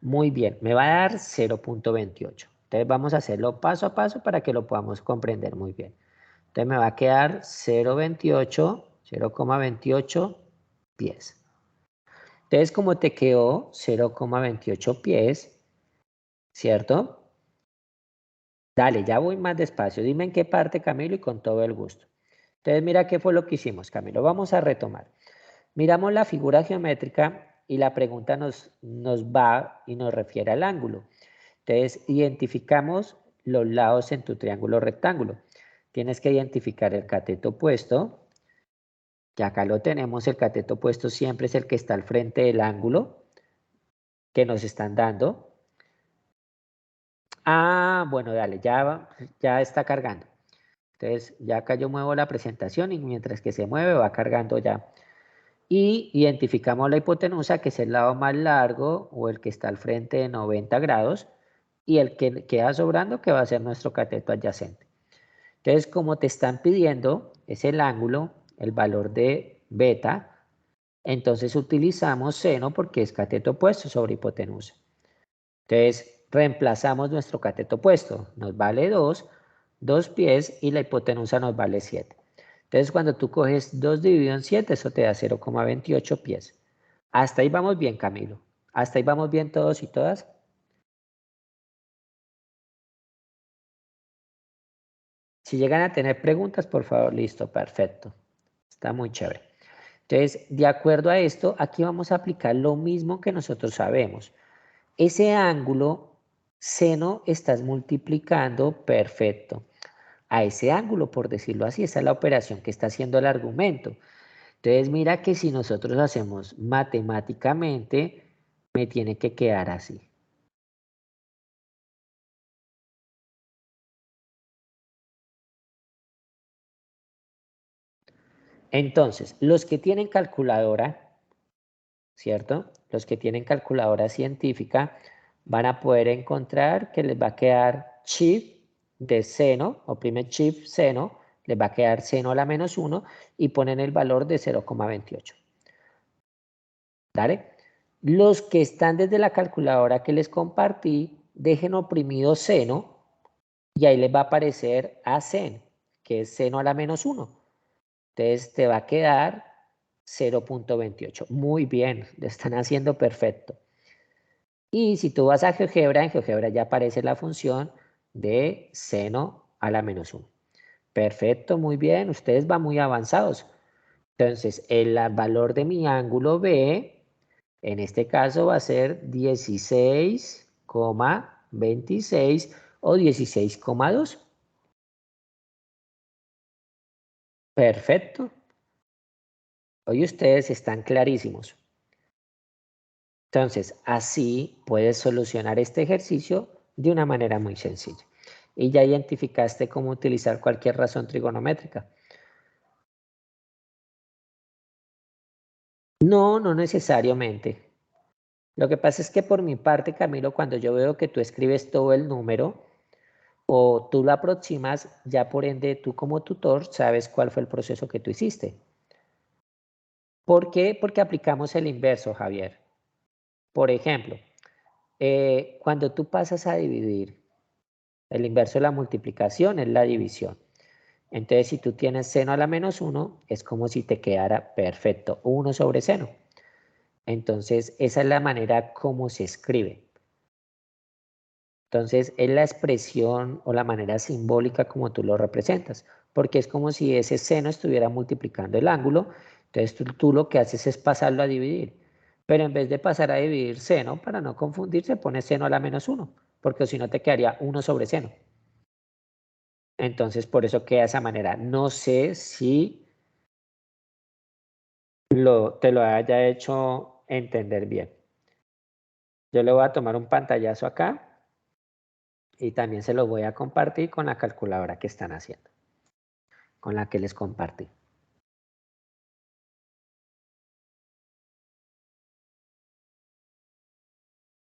Muy bien, me va a dar 0.28. Entonces, vamos a hacerlo paso a paso para que lo podamos comprender muy bien. Entonces, me va a quedar 0.28 pies. Entonces, como te quedó 0.28 pies, ¿cierto? Dale, ya voy más despacio. Dime en qué parte, Camilo, y con todo el gusto. Entonces, mira qué fue lo que hicimos, Camilo. Vamos a retomar. Miramos la figura geométrica y la pregunta nos va y nos refiere al ángulo. Entonces, identificamos los lados en tu triángulo rectángulo. Tienes que identificar el cateto opuesto, que acá lo tenemos. El cateto opuesto siempre es el que está al frente del ángulo que nos están dando. Ah, bueno, dale, ya está cargando. Entonces, ya acá yo muevo la presentación y mientras que se mueve va cargando ya. Y identificamos la hipotenusa, que es el lado más largo o el que está al frente de 90 grados, y el que queda sobrando, que va a ser nuestro cateto adyacente. Entonces, como te están pidiendo es el ángulo, el valor de beta, entonces utilizamos seno porque es cateto opuesto sobre hipotenusa. Entonces, reemplazamos nuestro cateto opuesto. Nos vale 2 pies, y la hipotenusa nos vale 7. Entonces, cuando tú coges 2 dividido en 7, eso te da 0,28 pies. Hasta ahí vamos bien, Camilo. Hasta ahí vamos bien todos y todas. Si llegan a tener preguntas, por favor, listo, perfecto. Está muy chévere. Entonces, de acuerdo a esto, aquí vamos a aplicar lo mismo que nosotros sabemos. Ese ángulo seno estás multiplicando, perfecto, a ese ángulo, por decirlo así. Esa es la operación que está haciendo el argumento. Entonces, mira que si nosotros hacemos matemáticamente, me tiene que quedar así. Entonces, los que tienen calculadora, ¿cierto? Los que tienen calculadora científica van a poder encontrar que les va a quedar shift de seno, oprime shift seno, les va a quedar seno a la menos 1 y ponen el valor de 0,28. ¿Dale? Los que están desde la calculadora que les compartí, dejen oprimido seno y ahí les va a aparecer a sen, que es seno a la menos 1. Entonces te va a quedar 0.28. Muy bien, lo están haciendo perfecto. Y si tú vas a GeoGebra, en GeoGebra ya aparece la función de seno a la menos 1. Perfecto, muy bien, ustedes van muy avanzados. Entonces, el valor de mi ángulo B, en este caso va a ser 16,26 o 16,2. Perfecto. Hoy ustedes están clarísimos. Entonces, así puedes solucionar este ejercicio de una manera muy sencilla. Y ya identificaste cómo utilizar cualquier razón trigonométrica. No, no necesariamente. Lo que pasa es que por mi parte, Camilo, cuando yo veo que tú escribes todo el número o tú lo aproximas, ya por ende tú como tutor sabes cuál fue el proceso que tú hiciste. ¿Por qué? Porque aplicamos el inverso, Javier. Por ejemplo, cuando tú pasas a dividir, el inverso de la multiplicación es la división. Entonces, si tú tienes seno a la menos 1, es como si te quedara perfecto, 1 sobre seno. Entonces, esa es la manera como se escribe. Entonces, es la expresión o la manera simbólica como tú lo representas. porque es como si ese seno estuviera multiplicando el ángulo. Entonces tú lo que haces es pasarlo a dividir. Pero en vez de pasar a dividir seno, para no confundirse, pones seno a la -1, porque si no te quedaría 1 sobre seno. Entonces, por eso queda de esa manera. No sé si te lo haya hecho entender bien. Yo le voy a tomar un pantallazo acá y también se lo voy a compartir con la calculadora que están haciendo, con la que les compartí.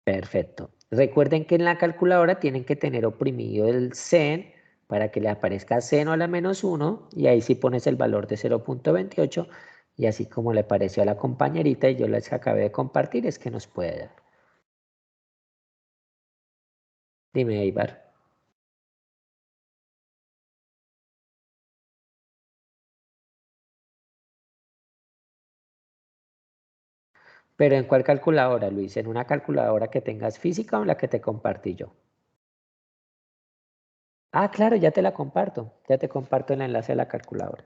Perfecto. Recuerden que en la calculadora tienen que tener oprimido el sen para que le aparezca seno a la -1 y ahí sí pones el valor de 0.28 y así como le pareció a la compañerita y yo les acabé de compartir es que nos puede dar. Dime, Ibar. ¿Pero en cuál calculadora, Luis? ¿En una calculadora que tengas física o en la que te compartí yo? Ah, claro, ya te la comparto. Ya te comparto el enlace de la calculadora.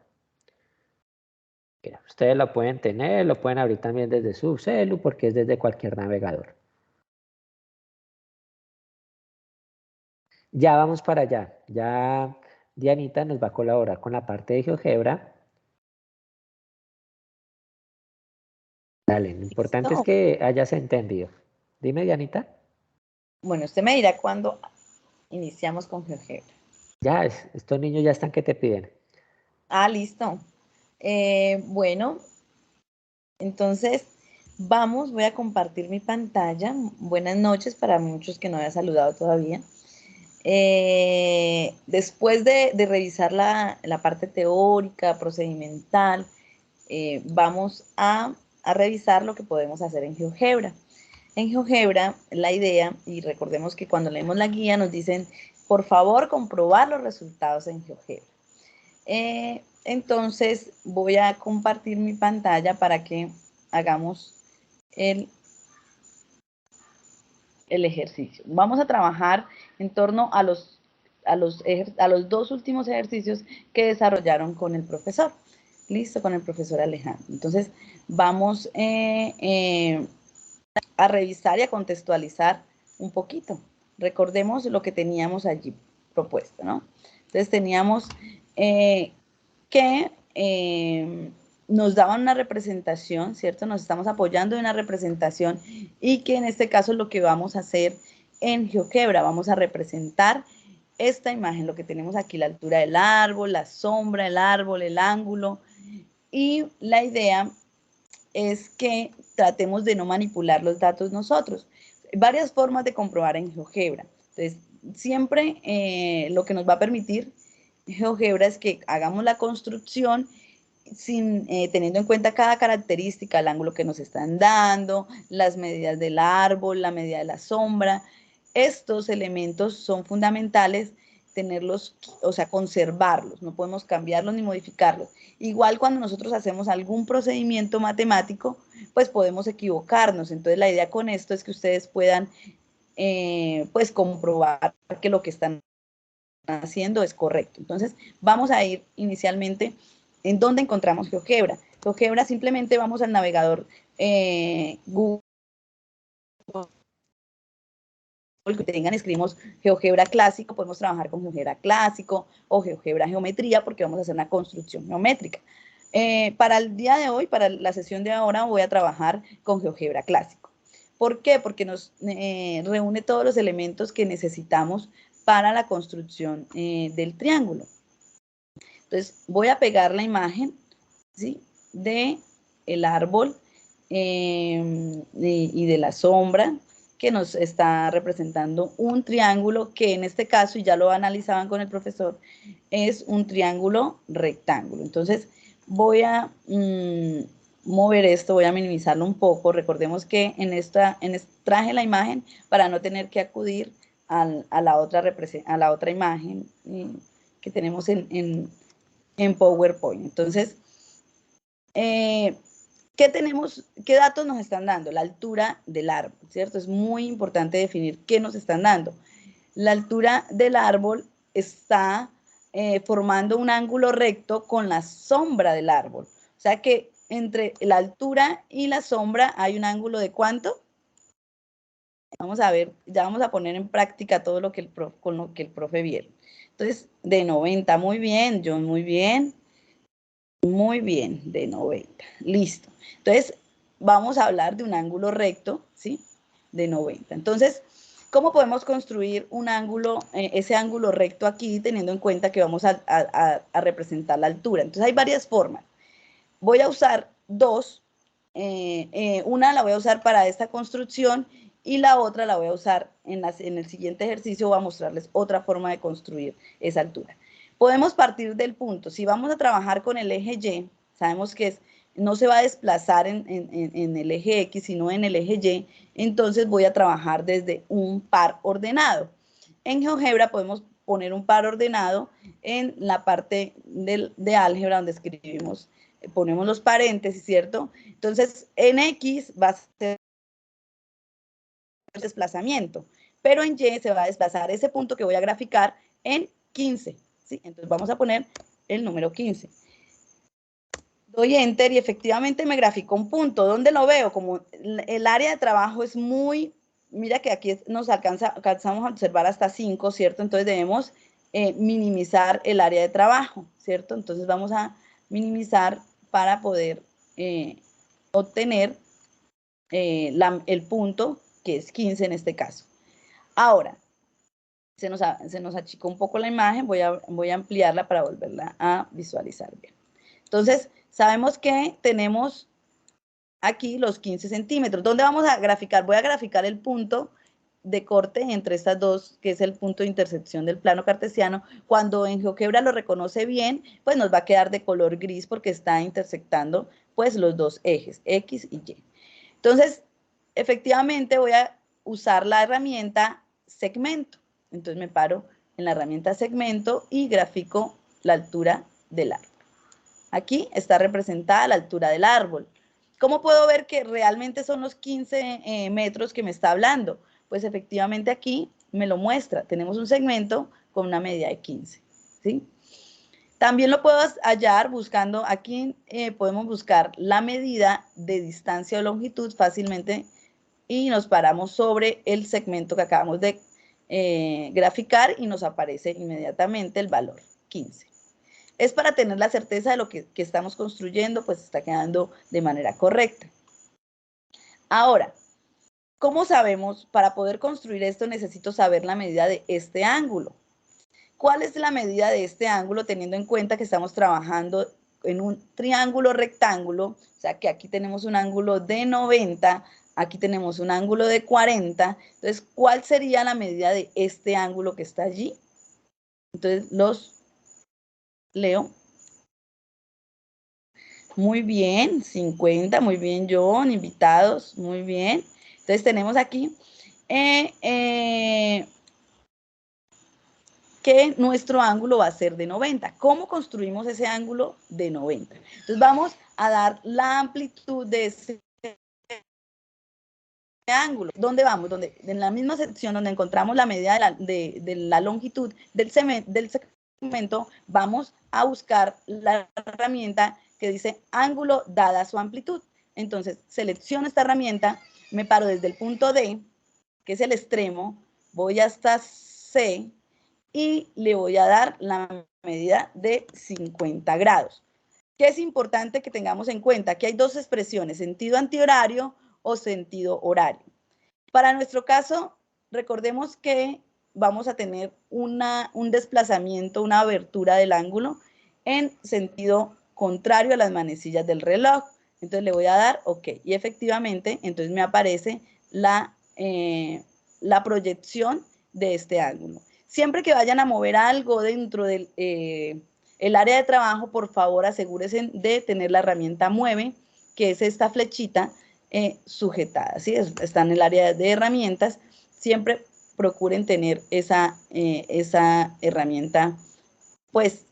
Mira, ustedes lo pueden tener, lo pueden abrir también desde su celu porque es desde cualquier navegador. Ya vamos para allá. Ya Dianita nos va a colaborar con la parte de GeoGebra. Dale, lo importante es ¿Listo? que hayas entendido. Dime, Dianita. Bueno, usted me dirá cuándo iniciamos con GeoGebra. Ya, estos niños ya están que te piden. Ah, listo. Bueno, entonces voy a compartir mi pantalla. Buenas noches para muchos que no había saludado todavía. Después de revisar la parte teórica, procedimental, vamos a revisar lo que podemos hacer en GeoGebra. En GeoGebra, la idea, y recordemos que cuando leemos la guía nos dicen, por favor, comprobar los resultados en GeoGebra. Entonces, voy a compartir mi pantalla para que hagamos el ejercicio. Vamos a trabajar en torno a los dos últimos ejercicios que desarrollaron con el profesor. Listo, con el profesor Alejandro. Entonces, vamos a revisar y a contextualizar un poquito. Recordemos lo que teníamos allí propuesto, ¿no? Entonces, teníamos que nos daban una representación, ¿cierto? Nos estamos apoyando en una representación y que en este caso lo que vamos a hacer en GeoGebra, vamos a representar esta imagen, lo que tenemos aquí, la altura del árbol, la sombra del árbol, el ángulo, y la idea es que tratemos de no manipular los datos nosotros. Varias formas de comprobar en GeoGebra. Entonces, siempre lo que nos va a permitir GeoGebra es que hagamos la construcción teniendo en cuenta cada característica, el ángulo que nos están dando, las medidas del árbol, la medida de la sombra. Estos elementos son fundamentales tenerlos, o sea, conservarlos, no podemos cambiarlos ni modificarlos. Igual cuando nosotros hacemos algún procedimiento matemático, pues podemos equivocarnos. Entonces la idea con esto es que ustedes puedan, pues comprobar que lo que están haciendo es correcto. Entonces vamos a ir inicialmente en dónde encontramos GeoGebra. GeoGebra simplemente vamos al navegador Google que tengan, escribimos GeoGebra clásico, podemos trabajar con GeoGebra clásico o GeoGebra geometría porque vamos a hacer una construcción geométrica. Para el día de hoy, para la sesión de ahora, voy a trabajar con GeoGebra clásico. ¿Por qué? Porque nos reúne todos los elementos que necesitamos para la construcción del triángulo. Entonces, voy a pegar la imagen, ¿sí?, de el árbol y de la sombra que nos está representando un triángulo que en este caso, y ya lo analizaban con el profesor, es un triángulo rectángulo. Entonces, voy a mover esto, voy a minimizarlo un poco. Recordemos que traje la imagen para no tener que acudir a la otra imagen que tenemos en PowerPoint. Entonces, ¿qué datos nos están dando? La altura del árbol, ¿cierto? Es muy importante definir qué nos están dando. La altura del árbol está formando un ángulo recto con la sombra del árbol. O sea que entre la altura y la sombra hay un ángulo de ¿cuánto? Vamos a ver, ya vamos a poner en práctica todo lo que con lo que el profe vieron. Entonces, de 90, muy bien, John, muy bien. Muy bien, de 90. Listo. Entonces, vamos a hablar de un ángulo recto, ¿sí? De 90. Entonces, ¿cómo podemos construir un ángulo, ese ángulo recto aquí, teniendo en cuenta que vamos a representar la altura? Entonces, hay varias formas. Voy a usar dos. Una la voy a usar para esta construcción y la otra la voy a usar en el siguiente ejercicio. Voy a mostrarles otra forma de construir esa altura. Podemos partir del punto, si vamos a trabajar con el eje Y, sabemos que no se va a desplazar en el eje X, sino en el eje Y, entonces voy a trabajar desde un par ordenado. En GeoGebra podemos poner un par ordenado en la parte de álgebra donde escribimos, ponemos los paréntesis, ¿cierto? Entonces, en X va a ser el desplazamiento, pero en Y se va a desplazar ese punto que voy a graficar en 15. ¿Sí? Entonces vamos a poner el número 15. Doy Enter y efectivamente me graficó un punto. ¿Dónde lo veo? Como el área de trabajo es muy... Mira que aquí nos alcanzamos a observar hasta 5, ¿cierto? Entonces debemos minimizar el área de trabajo, ¿cierto? Entonces vamos a minimizar para poder obtener el punto, que es 15 en este caso. Ahora, se nos achicó un poco la imagen, voy a ampliarla para volverla a visualizar bien. Entonces, sabemos que tenemos aquí los 15 centímetros. ¿Dónde vamos a graficar? Voy a graficar el punto de corte entre estas dos, que es el punto de intersección del plano cartesiano. Cuando en GeoGebra lo reconoce bien, pues nos va a quedar de color gris porque está intersectando pues los dos ejes, X y Y. Entonces, efectivamente voy a usar la herramienta segmento. Entonces me paro en la herramienta segmento y grafico la altura del árbol. Aquí está representada la altura del árbol. ¿Cómo puedo ver que realmente son los 15 metros que me está hablando? Pues efectivamente aquí me lo muestra. Tenemos un segmento con una medida de 15. ¿Sí? También lo puedo hallar buscando, aquí podemos buscar la medida de distancia o longitud fácilmente y nos paramos sobre el segmento que acabamos de graficar y nos aparece inmediatamente el valor 15. Es para tener la certeza de lo que estamos construyendo, pues está quedando de manera correcta. Ahora, ¿cómo sabemos? Para poder construir esto necesito saber la medida de este ángulo. ¿Cuál es la medida de este ángulo teniendo en cuenta que estamos trabajando en un triángulo rectángulo? O sea que aquí tenemos un ángulo de 90, aquí tenemos un ángulo de 40. Entonces, ¿cuál sería la medida de este ángulo que está allí? Entonces, los leo. Muy bien, 50, muy bien, John, invitados, muy bien. Entonces tenemos aquí que nuestro ángulo va a ser de 90. ¿Cómo construimos ese ángulo de 90? Entonces vamos a dar la amplitud de ese ángulo. ¿Dónde vamos? Donde, en la misma sección donde encontramos la medida de la longitud del segmento, vamos a buscar la herramienta que dice ángulo dada su amplitud. Entonces, selecciono esta herramienta, me paro desde el punto D, que es el extremo, voy hasta C y le voy a dar la medida de 50 grados. ¿Qué es importante que tengamos en cuenta? Que hay dos expresiones, sentido antihorario o sentido horario. Para nuestro caso, recordemos que vamos a tener un desplazamiento, una abertura del ángulo en sentido contrario a las manecillas del reloj. Entonces le voy a dar OK. Y efectivamente, entonces me aparece la proyección de este ángulo. Siempre que vayan a mover algo dentro del el área de trabajo, por favor asegúrense de tener la herramienta Mueve, que es esta flechita sujetada, ¿sí? Está en el área de herramientas. Siempre procuren tener esa herramienta pues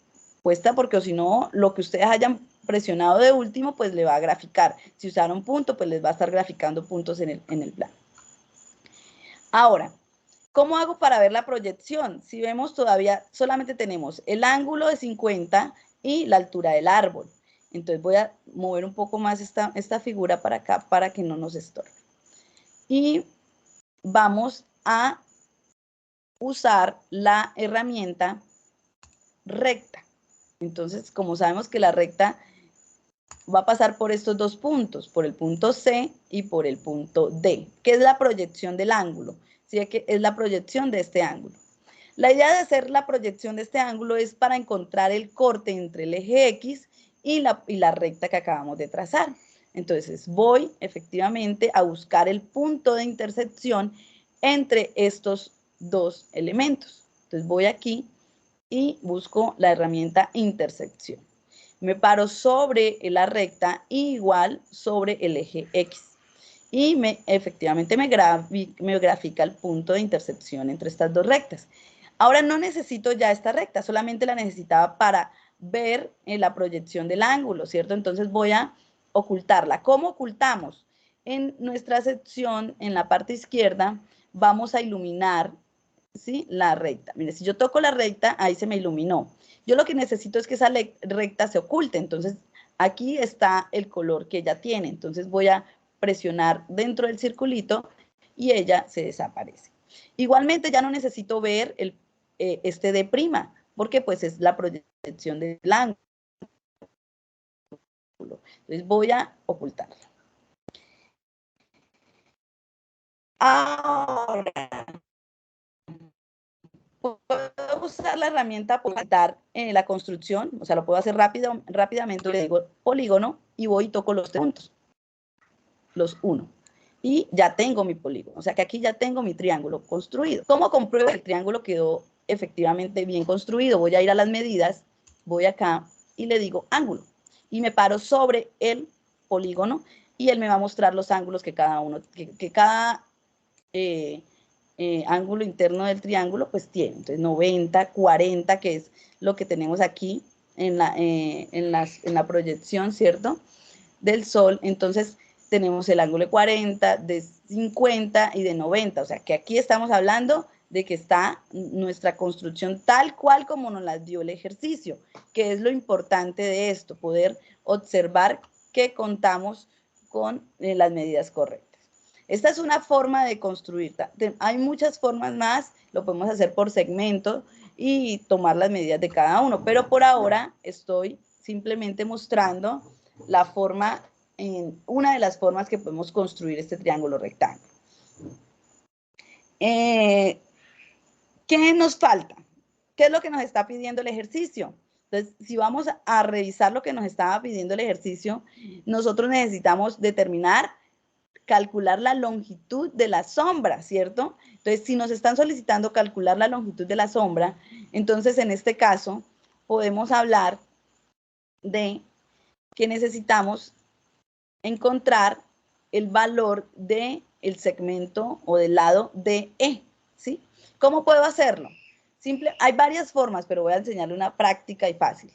puesta, porque si no, lo que ustedes hayan presionado de último, pues le va a graficar. Si usaron punto, pues les va a estar graficando puntos en el plano. Ahora, ¿Cómo hago para ver la proyección? Si vemos todavía solamente tenemos el ángulo de 50 y la altura del árbol. Entonces voy a mover un poco más esta figura para acá para que no nos estorbe. Y vamos a usar la herramienta recta. Entonces, como sabemos que la recta va a pasar por estos dos puntos, por el punto C y por el punto D, que es la proyección del ángulo, ¿sí? Que es la proyección de este ángulo. La idea de hacer la proyección de este ángulo es para encontrar el corte entre el eje X y la recta que acabamos de trazar. Entonces voy efectivamente a buscar el punto de intersección entre estos dos elementos. Entonces voy aquí y busco la herramienta intersección. Me paro sobre la recta igual sobre el eje X. Y efectivamente me grafica el punto de intersección entre estas dos rectas. Ahora no necesito ya esta recta, solamente la necesitaba para ver la proyección del ángulo, ¿cierto? Entonces voy a ocultarla. ¿Cómo ocultamos? En nuestra sección, en la parte izquierda, vamos a iluminar, ¿sí?, la recta. Mire, si yo toco la recta, ahí se me iluminó. Yo lo que necesito es que esa recta se oculte, entonces aquí está el color que ella tiene. Entonces voy a presionar dentro del circulito y ella se desaparece. Igualmente ya no necesito ver este D', porque pues es la proyección del ángulo. Entonces voy a ocultarla. Ahora, puedo usar la herramienta para ocultar la construcción, o sea, lo puedo hacer rápidamente, le digo polígono y voy y toco los puntos, los 1. Y ya tengo mi polígono, o sea que aquí ya tengo mi triángulo construido. ¿Cómo compruebo que el triángulo quedó efectivamente bien construido? Voy a ir a las medidas, voy acá y le digo ángulo. Y me paro sobre el polígono y él me va a mostrar los ángulos que cada ángulo interno del triángulo pues tiene. Entonces 90, 40, que es lo que tenemos aquí en la proyección, ¿cierto?, del Sol. Entonces tenemos el ángulo de 40, de 50 y de 90. O sea que aquí estamos hablando de que está nuestra construcción tal cual como nos la dio el ejercicio, que es lo importante de esto, poder observar que contamos con las medidas correctas. Esta es una forma de construir. Hay muchas formas más, lo podemos hacer por segmento y tomar las medidas de cada uno, pero por ahora estoy simplemente mostrando la forma, una de las formas que podemos construir este triángulo rectángulo. ¿Qué nos falta? ¿Qué es lo que nos está pidiendo el ejercicio? Entonces, si vamos a revisar lo que nos estaba pidiendo el ejercicio, nosotros necesitamos determinar, calcular la longitud de la sombra, ¿cierto? Entonces, si nos están solicitando calcular la longitud de la sombra, entonces en este caso podemos hablar de que necesitamos encontrar el valor del segmento o del lado de E, ¿sí? ¿Cómo puedo hacerlo? Hay varias formas, pero voy a enseñarle una práctica y fácil.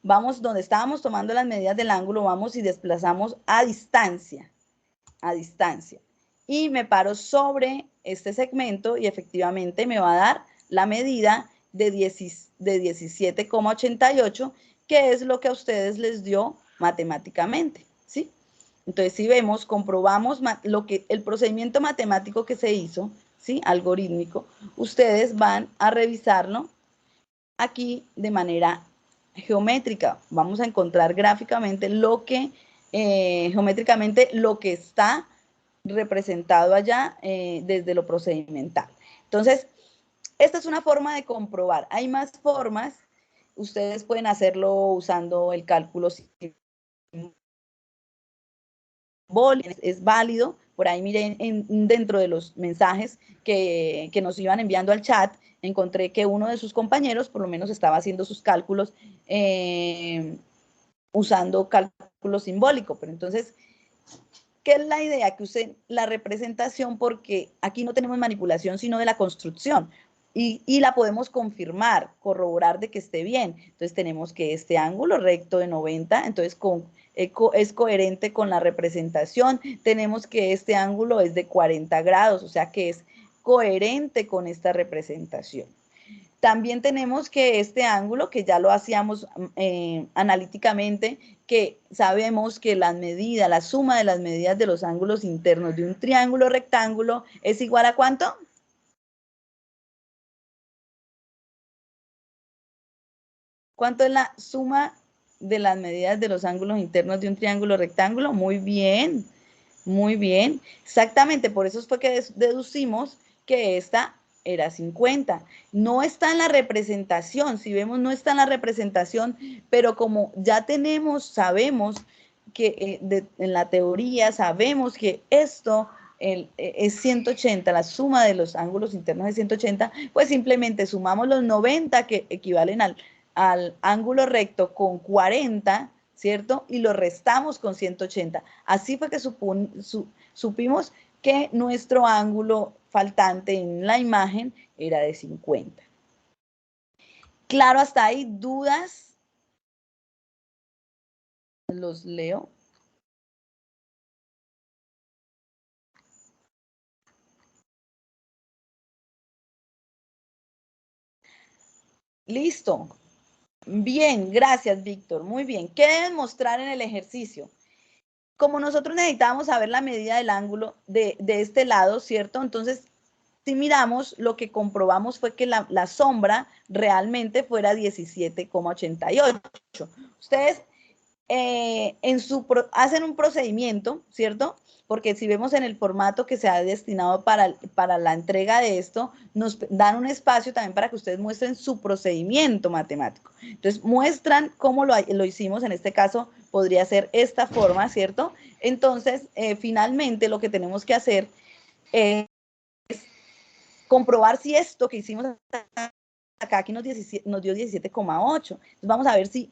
Vamos donde estábamos tomando las medidas del ángulo, vamos y desplazamos a distancia, y me paro sobre este segmento y efectivamente me va a dar la medida de 17,88, que es lo que a ustedes les dio matemáticamente, ¿sí? Entonces, si vemos, comprobamos el procedimiento matemático que se hizo, ¿sí?, algorítmico, ustedes van a revisarlo aquí de manera geométrica. Vamos a encontrar gráficamente geométricamente lo que está representado allá desde lo procedimental. Entonces, esta es una forma de comprobar. Hay más formas. Ustedes pueden hacerlo usando el cálculo simbólico. Es válido. Por ahí miren dentro de los mensajes que nos iban enviando al chat, encontré que uno de sus compañeros por lo menos estaba haciendo sus cálculos usando cálculo simbólico. Pero entonces, ¿qué es la idea? Que usen la representación, porque aquí no tenemos manipulación sino de la construcción. Y la podemos confirmar, corroborar de que esté bien. Entonces tenemos que este ángulo recto de 90, entonces es coherente con la representación. Tenemos que este ángulo es de 40 grados, o sea que es coherente con esta representación. También tenemos que este ángulo, que ya lo hacíamos analíticamente, que sabemos que las medidas, la suma de las medidas de los ángulos internos de un triángulo rectángulo es igual a ¿cuánto? ¿Cuánto es la suma de las medidas de los ángulos internos de un triángulo rectángulo? Muy bien, muy bien. Exactamente, por eso fue que deducimos que esta era 50. No está en la representación, si vemos no está en la representación, pero como ya sabemos que en la teoría sabemos que esto es 180, la suma de los ángulos internos es 180, pues simplemente sumamos los 90 que equivalen al ángulo recto con 40, ¿cierto? Y lo restamos con 180. Así fue que supimos que nuestro ángulo faltante en la imagen era de 50. Claro, hasta ahí, ¿dudas? Los leo. Listo. Bien, gracias, Víctor. Muy bien. ¿Qué deben mostrar en el ejercicio? Como nosotros necesitábamos saber la medida del ángulo de este lado, ¿cierto? Entonces, si miramos, lo que comprobamos fue que la sombra realmente fuera 17,88. Ustedes hacen un procedimiento, ¿cierto? Porque si vemos en el formato que se ha destinado para la entrega de esto, nos dan un espacio también para que ustedes muestren su procedimiento matemático. Entonces, muestran cómo lo hicimos, en este caso podría ser esta forma, ¿cierto? Entonces, finalmente lo que tenemos que hacer es comprobar si esto que hicimos acá aquí nos dio 17,8. Entonces, vamos a ver si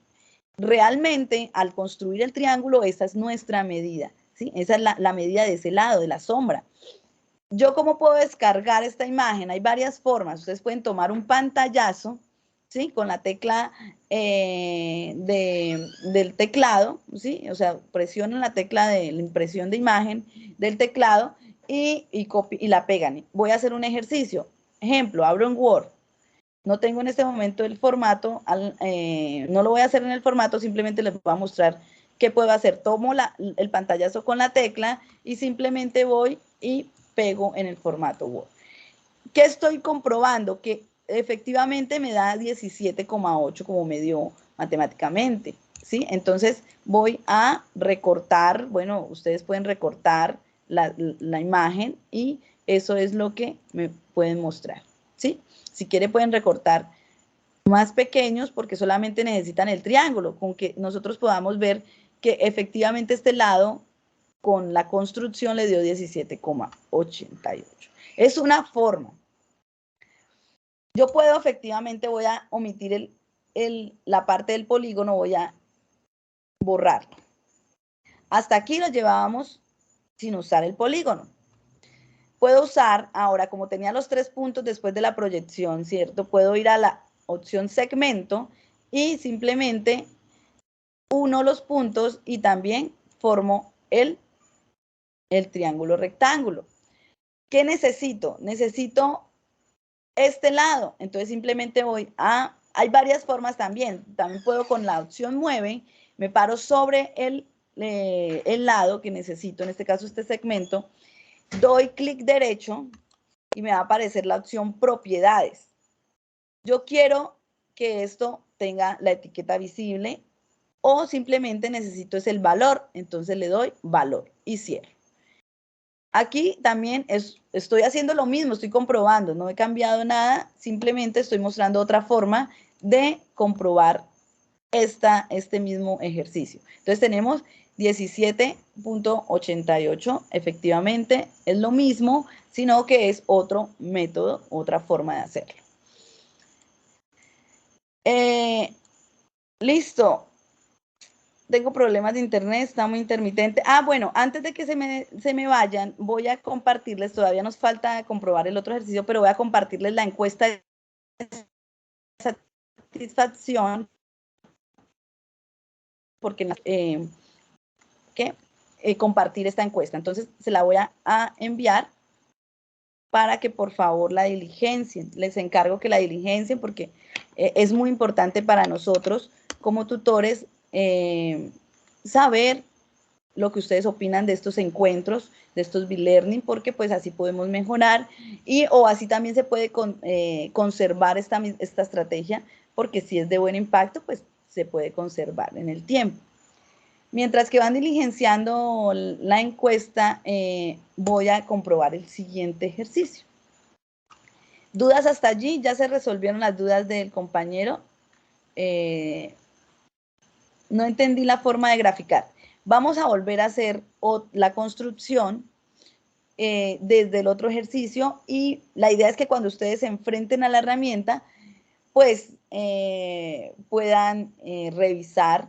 realmente al construir el triángulo, esa es nuestra medida, ¿sí? Esa es la medida de ese lado, de la sombra. ¿Yo cómo puedo descargar esta imagen? Hay varias formas. Ustedes pueden tomar un pantallazo, ¿sí? Con la tecla del teclado, ¿sí? O sea, presionan la tecla de la impresión de imagen del teclado y la pegan. Voy a hacer un ejercicio. Ejemplo, abro en Word. No tengo en este momento el formato, no lo voy a hacer en el formato, simplemente les voy a mostrar qué puedo hacer. Tomo el pantallazo con la tecla y simplemente voy y pego en el formato Word. ¿Qué estoy comprobando? Que efectivamente me da 17,8 como me dio matemáticamente, ¿sí? Entonces voy a recortar, bueno, ustedes pueden recortar la imagen y eso es lo que me pueden mostrar, ¿sí? Si quieren pueden recortar más pequeños porque solamente necesitan el triángulo, con que nosotros podamos ver que efectivamente este lado con la construcción le dio 17,88. Es una forma. Yo puedo efectivamente, voy a omitir la parte del polígono, voy a borrarlo. Hasta aquí lo llevábamos sin usar el polígono. Puedo usar, ahora como tenía los 3 puntos después de la proyección, ¿cierto? Puedo ir a la opción segmento y simplemente uno los puntos y también formo el triángulo rectángulo. ¿Qué necesito? Necesito este lado. Entonces simplemente voy hay varias formas también. También puedo con la opción mueve, me paro sobre el lado que necesito, en este caso este segmento, doy clic derecho y me va a aparecer la opción propiedades. Yo quiero que esto tenga la etiqueta visible o simplemente necesito es el valor, entonces le doy valor y cierro. Aquí también estoy haciendo lo mismo, estoy comprobando, no he cambiado nada, simplemente estoy mostrando otra forma de comprobar este mismo ejercicio. Entonces tenemos 17,88, efectivamente es lo mismo, sino que es otro método, otra forma de hacerlo. Listo. Tengo problemas de internet, está muy intermitente. Bueno, antes de que se me vayan, voy a compartirles, todavía nos falta comprobar el otro ejercicio, pero voy a compartirles la encuesta de satisfacción, porque compartir esta encuesta. Entonces, se la voy a enviar para que por favor la diligencien. Les encargo que la diligencien porque es muy importante para nosotros como tutores saber lo que ustedes opinan de estos encuentros, de estos B-Learning, porque pues así podemos mejorar o así también se puede conservar esta estrategia, porque si es de buen impacto, pues se puede conservar en el tiempo. Mientras que van diligenciando la encuesta, voy a comprobar el siguiente ejercicio. ¿Dudas hasta allí? ¿Ya se resolvieron las dudas del compañero? No entendí la forma de graficar. Vamos a volver a hacer la construcción desde el otro ejercicio y la idea es que cuando ustedes se enfrenten a la herramienta, pues puedan revisar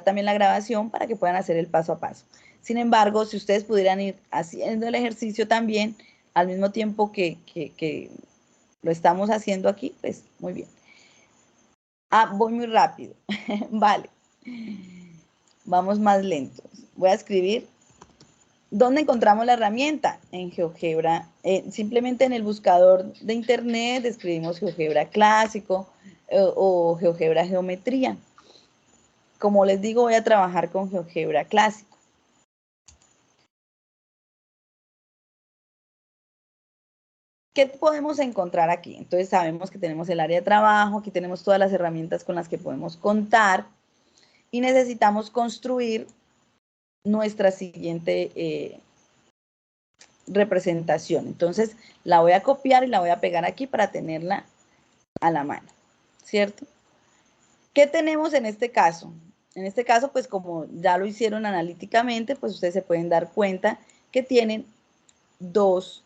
también la grabación para que puedan hacer el paso a paso. Sin embargo, si ustedes pudieran ir haciendo el ejercicio también al mismo tiempo que lo estamos haciendo aquí, pues muy bien. Voy muy rápido. Vale. Vamos más lentos. Voy a escribir. ¿Dónde encontramos la herramienta? En GeoGebra. Simplemente en el buscador de internet escribimos GeoGebra clásico o GeoGebra geometría. Como les digo, voy a trabajar con GeoGebra clásico. ¿Qué podemos encontrar aquí? Entonces sabemos que tenemos el área de trabajo, aquí tenemos todas las herramientas con las que podemos contar y necesitamos construir nuestra siguiente representación. Entonces la voy a copiar y la voy a pegar aquí para tenerla a la mano, ¿cierto? ¿Qué tenemos en este caso? En este caso, pues como ya lo hicieron analíticamente, pues ustedes se pueden dar cuenta que tienen dos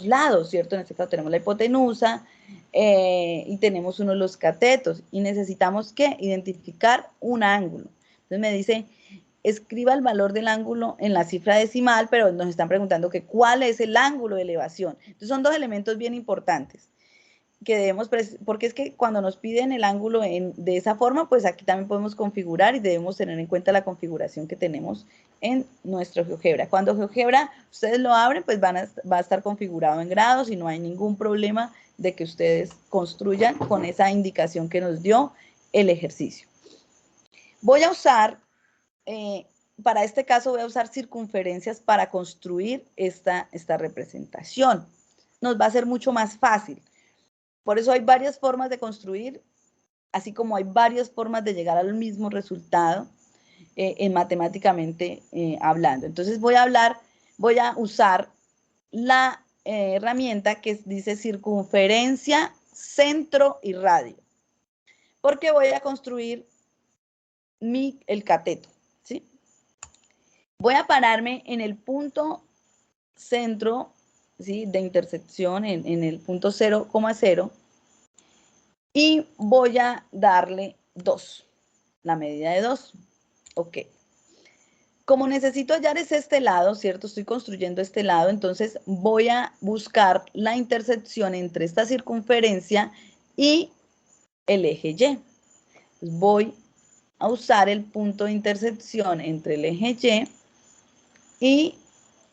lados, ¿cierto? En este caso tenemos la hipotenusa y tenemos uno de los catetos y necesitamos ¿qué? Identificar un ángulo. Entonces me dice, escriba el valor del ángulo en la cifra decimal, pero nos están preguntando que cuál es el ángulo de elevación. Entonces son dos elementos bien importantes que debemos, porque es que cuando nos piden el ángulo de esa forma, pues aquí también podemos configurar y debemos tener en cuenta la configuración que tenemos en nuestro GeoGebra. Cuando GeoGebra ustedes lo abren, pues va a estar configurado en grados y no hay ningún problema de que ustedes construyan con esa indicación que nos dio el ejercicio. Voy a usar, para este caso voy a usar circunferencias para construir esta representación. Nos va a ser mucho más fácil. Por eso hay varias formas de construir, así como hay varias formas de llegar al mismo resultado matemáticamente hablando. Entonces voy a usar la herramienta que dice circunferencia, centro y radio. Porque voy a construir el cateto, ¿sí? Voy a pararme en el punto centro, ¿sí? De intersección, en el punto 0,0. Y voy a darle 2, la medida de 2. Ok. Como necesito hallar este lado, ¿cierto? Estoy construyendo este lado, entonces voy a buscar la intersección entre esta circunferencia y el eje Y. Voy a usar el punto de intersección entre el eje Y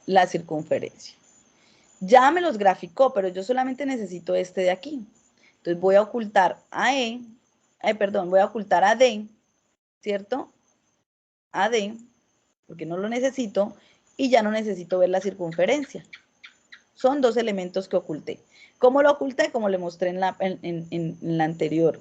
la circunferencia. Ya me los graficó, pero yo solamente necesito este de aquí. Entonces voy a ocultar voy a ocultar a D, ¿cierto? A D, porque no lo necesito, y ya no necesito ver la circunferencia. Son dos elementos que oculté. ¿Cómo lo oculté? Como le mostré en la anterior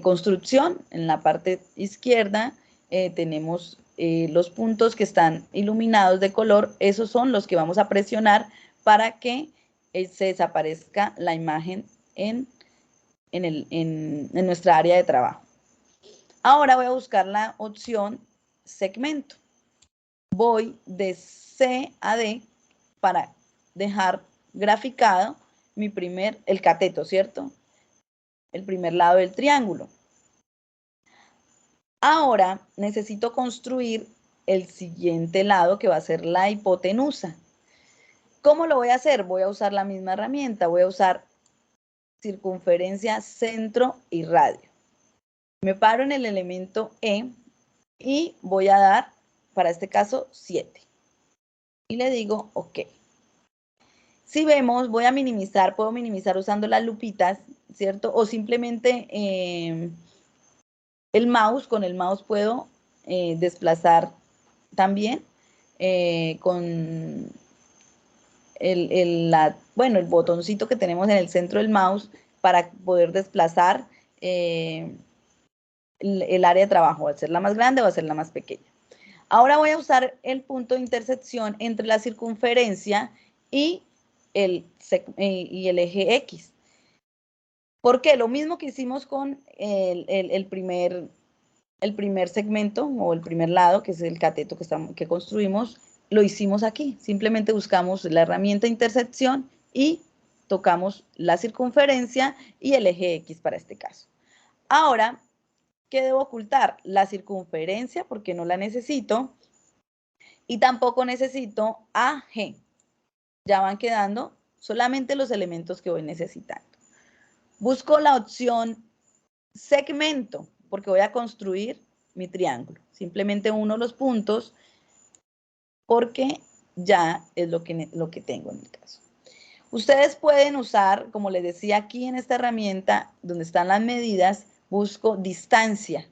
construcción. En la parte izquierda tenemos los puntos que están iluminados de color. Esos son los que vamos a presionar para que se desaparezca la imagen en nuestra área de trabajo. Ahora voy a buscar la opción segmento. Voy de C a D para dejar graficado el cateto, ¿cierto? El primer lado del triángulo. Ahora necesito construir el siguiente lado que va a ser la hipotenusa. ¿Cómo lo voy a hacer? Voy a usar la misma herramienta. Voy a usar circunferencia, centro y radio. Me paro en el elemento E y voy a dar para este caso 7. Y le digo OK. Si vemos, voy a minimizar, puedo minimizar usando las lupitas, ¿cierto? O simplemente el mouse, con el mouse puedo desplazar también con el botoncito que tenemos en el centro del mouse para poder desplazar el área de trabajo, hacerla más grande o hacerla más pequeña. Ahora voy a usar el punto de intersección entre la circunferencia y el eje X. ¿Por qué? Lo mismo que hicimos con el primer segmento o el primer lado, que es el cateto que construimos, lo hicimos aquí. Simplemente buscamos la herramienta intersección y tocamos la circunferencia y el eje X para este caso. Ahora, ¿qué debo ocultar? La circunferencia, porque no la necesito, y tampoco necesito AG. Ya van quedando solamente los elementos que voy necesitando. Busco la opción segmento, porque voy a construir mi triángulo. Simplemente uno los puntos, porque ya es lo que tengo en el caso. Ustedes pueden usar, como les decía aquí en esta herramienta, donde están las medidas, busco distancia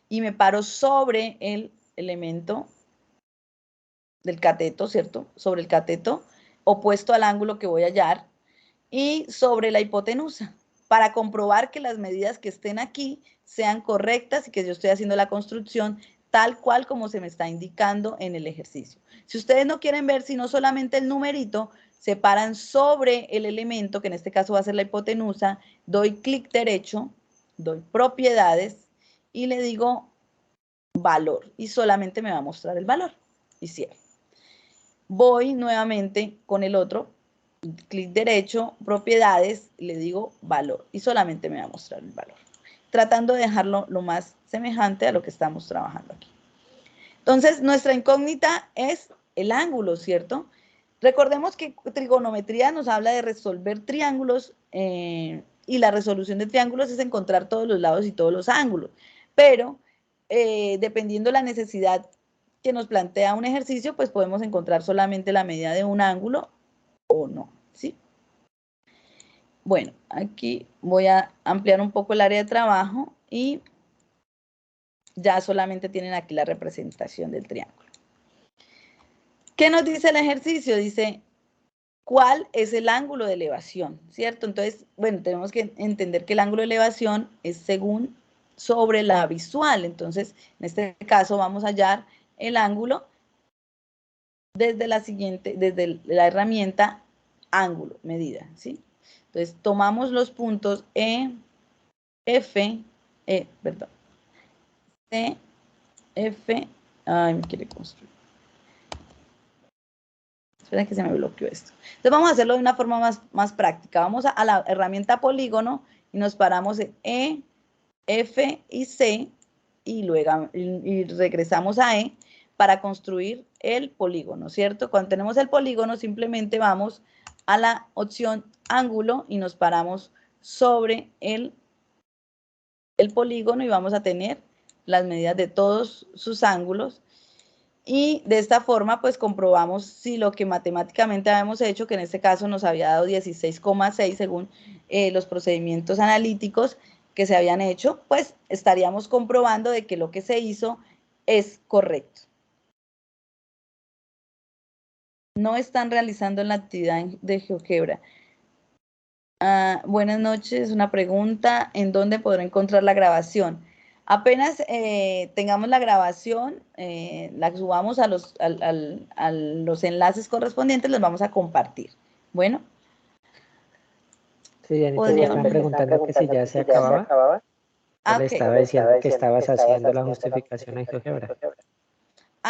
y me paro sobre el elemento del cateto, ¿cierto? Sobre el cateto opuesto al ángulo que voy a hallar y sobre la hipotenusa para comprobar que las medidas que estén aquí sean correctas y que yo estoy haciendo la construcción tal cual como se me está indicando en el ejercicio. Si ustedes no quieren ver sino solamente el numerito, se paran sobre el elemento, que en este caso va a ser la hipotenusa, doy clic derecho, doy propiedades y le digo valor y solamente me va a mostrar el valor y cierro. Voy nuevamente con el otro, clic derecho, propiedades, le digo valor y solamente me va a mostrar el valor, tratando de dejarlo lo más semejante a lo que estamos trabajando aquí. Entonces, nuestra incógnita es el ángulo, ¿cierto? Recordemos que trigonometría nos habla de resolver triángulos y la resolución de triángulos es encontrar todos los lados y todos los ángulos, pero dependiendo de la necesidad que nos plantea un ejercicio, pues podemos encontrar solamente la medida de un ángulo o no, ¿sí? Bueno, aquí voy a ampliar un poco el área de trabajo y ya solamente tienen aquí la representación del triángulo. ¿Qué nos dice el ejercicio? Dice, ¿cuál es el ángulo de elevación? ¿Cierto? Entonces, bueno, tenemos que entender que el ángulo de elevación es según sobre la visual. Entonces, en este caso vamos a hallar el ángulo desde la herramienta ángulo, medida, ¿sí? Entonces, tomamos los puntos perdón, C, F, ay, me quiere construir. Espera que se me bloqueó esto. Entonces vamos a hacerlo de una forma más práctica. Vamos a la herramienta polígono y nos paramos en E, F y C y luego regresamos a E para construir el polígono, ¿cierto? Cuando tenemos el polígono simplemente vamos a la opción ángulo y nos paramos sobre el polígono y vamos a tener las medidas de todos sus ángulos. Y de esta forma, pues comprobamos si lo que matemáticamente habíamos hecho, que en este caso nos había dado 16,6 según los procedimientos analíticos que se habían hecho, pues estaríamos comprobando de que lo que se hizo es correcto. No están realizando la actividad de GeoGebra. Buenas noches, una pregunta, ¿en dónde podré encontrar la grabación? Apenas tengamos la grabación, la subamos a los enlaces correspondientes, los vamos a compartir. Bueno. Sí, Dianita, me están preguntando que si ya se acababa. Yo le estaba diciendo que estabas haciendo la justificación en GeoGebra.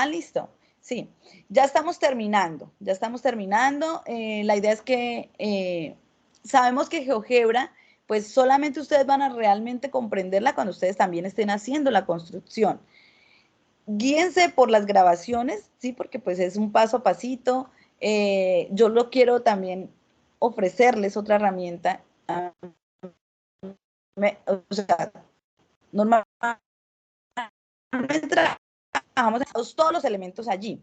Listo. Sí, ya estamos terminando, la idea es que sabemos que GeoGebra, pues solamente ustedes van a realmente comprenderla cuando ustedes también estén haciendo la construcción. Guíense por las grabaciones, ¿sí? Porque pues es un paso a pasito. Yo lo quiero también ofrecerles otra herramienta. O sea, normalmente trabajamos todos los elementos allí,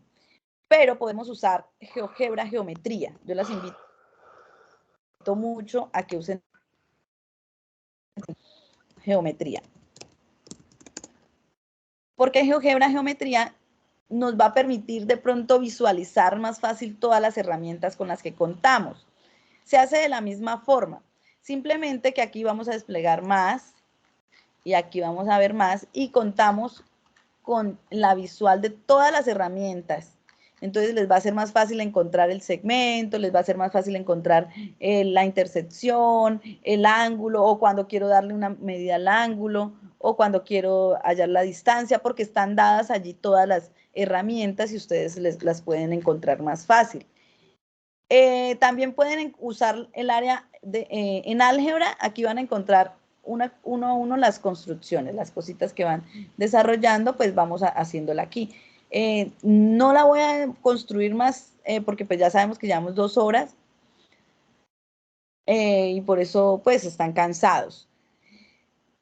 pero podemos usar GeoGebra, geometría. Yo las invito mucho a que usen geometría. Porque GeoGebra, geometría nos va a permitir de pronto visualizar más fácil todas las herramientas con las que contamos. Se hace de la misma forma, simplemente que aquí vamos a desplegar más y aquí vamos a ver más y contamos con la visual de todas las herramientas. Entonces les va a ser más fácil encontrar el segmento, les va a ser más fácil encontrar la intersección, el ángulo, o cuando quiero darle una medida al ángulo, o cuando quiero hallar la distancia, porque están dadas allí todas las herramientas y ustedes las pueden encontrar más fácil. También pueden usar el área en álgebra, aquí van a encontrar uno a uno las construcciones, las cositas que van desarrollando, pues vamos haciéndola aquí. No la voy a construir más porque pues ya sabemos que llevamos 2 horas y por eso pues están cansados.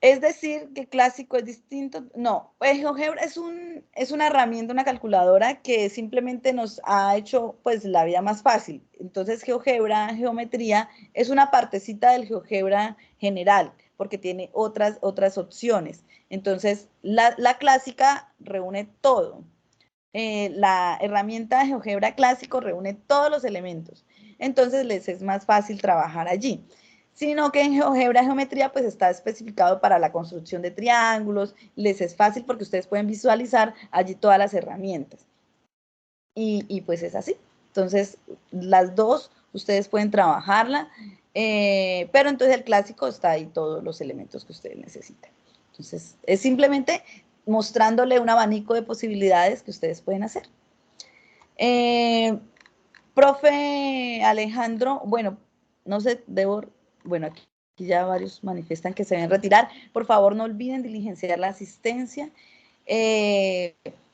Es decir, que clásico es distinto. No, GeoGebra es una herramienta, una calculadora que simplemente nos ha hecho pues la vida más fácil. Entonces, GeoGebra, geometría, es una partecita del GeoGebra general, porque tiene otras opciones. Entonces, la clásica reúne todo. La herramienta de GeoGebra clásico reúne todos los elementos. Entonces, les es más fácil trabajar allí, sino que en GeoGebra geometría pues está especificado para la construcción de triángulos, les es fácil porque ustedes pueden visualizar allí todas las herramientas. Y pues es así. Entonces, las dos ustedes pueden trabajarla, pero entonces el clásico está ahí todos los elementos que ustedes necesitan. Entonces, es simplemente mostrándole un abanico de posibilidades que ustedes pueden hacer. Profe Alejandro, bueno, no sé, bueno, aquí ya varios manifiestan que se deben retirar. Por favor, no olviden diligenciar la asistencia.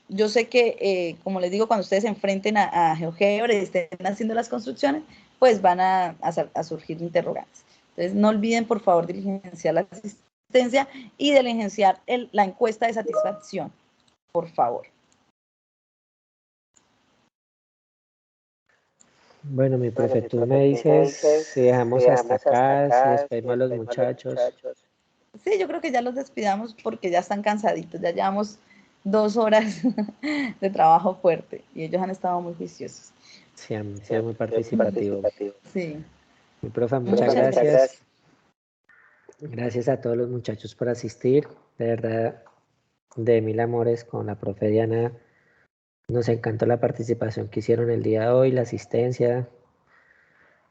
Yo sé que, como les digo, cuando ustedes se enfrenten a GeoGebra y estén haciendo las construcciones, pues van a surgir interrogantes. Entonces, no olviden, por favor, diligenciar la asistencia y diligenciar la encuesta de satisfacción, por favor. Bueno, mi profe, tú me dices si dejamos hasta acá, si despedimos a los muchachos. Sí, yo creo que ya los despidamos porque ya están cansaditos, ya llevamos 2 horas de trabajo fuerte y ellos han estado muy juiciosos. Sí, han sido muy participativos. Sí. Mi profe, muchas Muchas gracias. Gracias a todos los muchachos por asistir. De verdad, de mil amores con la profe Diana. Nos encantó la participación que hicieron el día de hoy, la asistencia.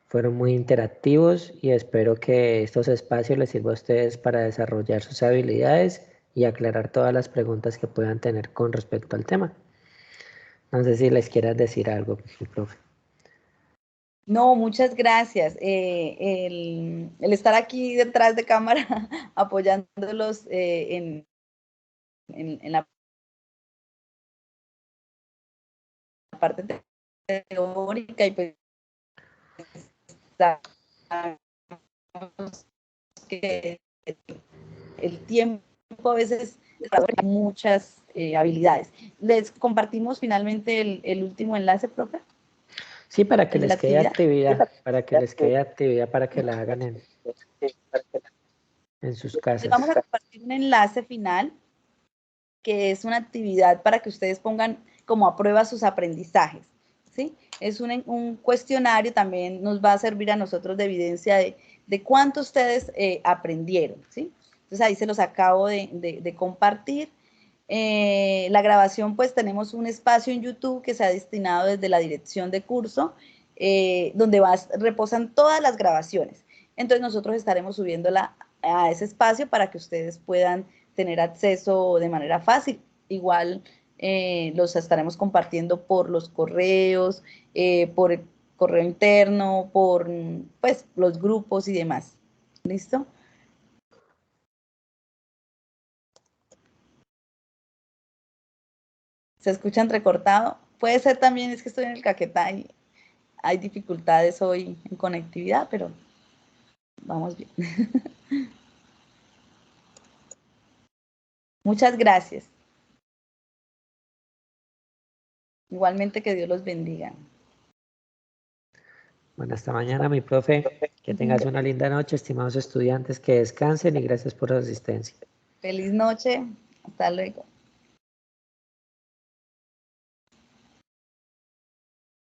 Fueron muy interactivos y espero que estos espacios les sirvan a ustedes para desarrollar sus habilidades y aclarar todas las preguntas que puedan tener con respecto al tema. No sé si les quieras decir algo, mi profe. No, muchas gracias. El estar aquí detrás de cámara apoyándolos en la parte teórica y pues que el tiempo a veces muchas habilidades. Les compartimos finalmente el último enlace, profe. Sí, para que El de la les quede actividad. actividad, para que les quede actividad, para que la hagan en sus Les vamos a casas. compartir un enlace final que es una actividad para que ustedes pongan como a prueba sus aprendizajes, ¿sí? Es un cuestionario, también nos va a servir a nosotros de evidencia de cuánto ustedes aprendieron, ¿sí? Entonces ahí se los acabo de compartir. La grabación, pues tenemos un espacio en YouTube que se ha destinado desde la dirección de curso, donde reposan todas las grabaciones. Entonces nosotros estaremos subiéndola a ese espacio para que ustedes puedan tener acceso de manera fácil. Igual los estaremos compartiendo por los correos, por el correo interno, por pues, los grupos y demás. ¿Listo? ¿Se escucha entrecortado? Puede ser también, es que estoy en el Caquetá y hay dificultades hoy en conectividad, pero vamos bien. Muchas gracias. Igualmente que Dios los bendiga. Bueno, hasta mañana, mi profe. Que tengas una linda noche, estimados estudiantes, que descansen y gracias por su asistencia. Feliz noche. Hasta luego.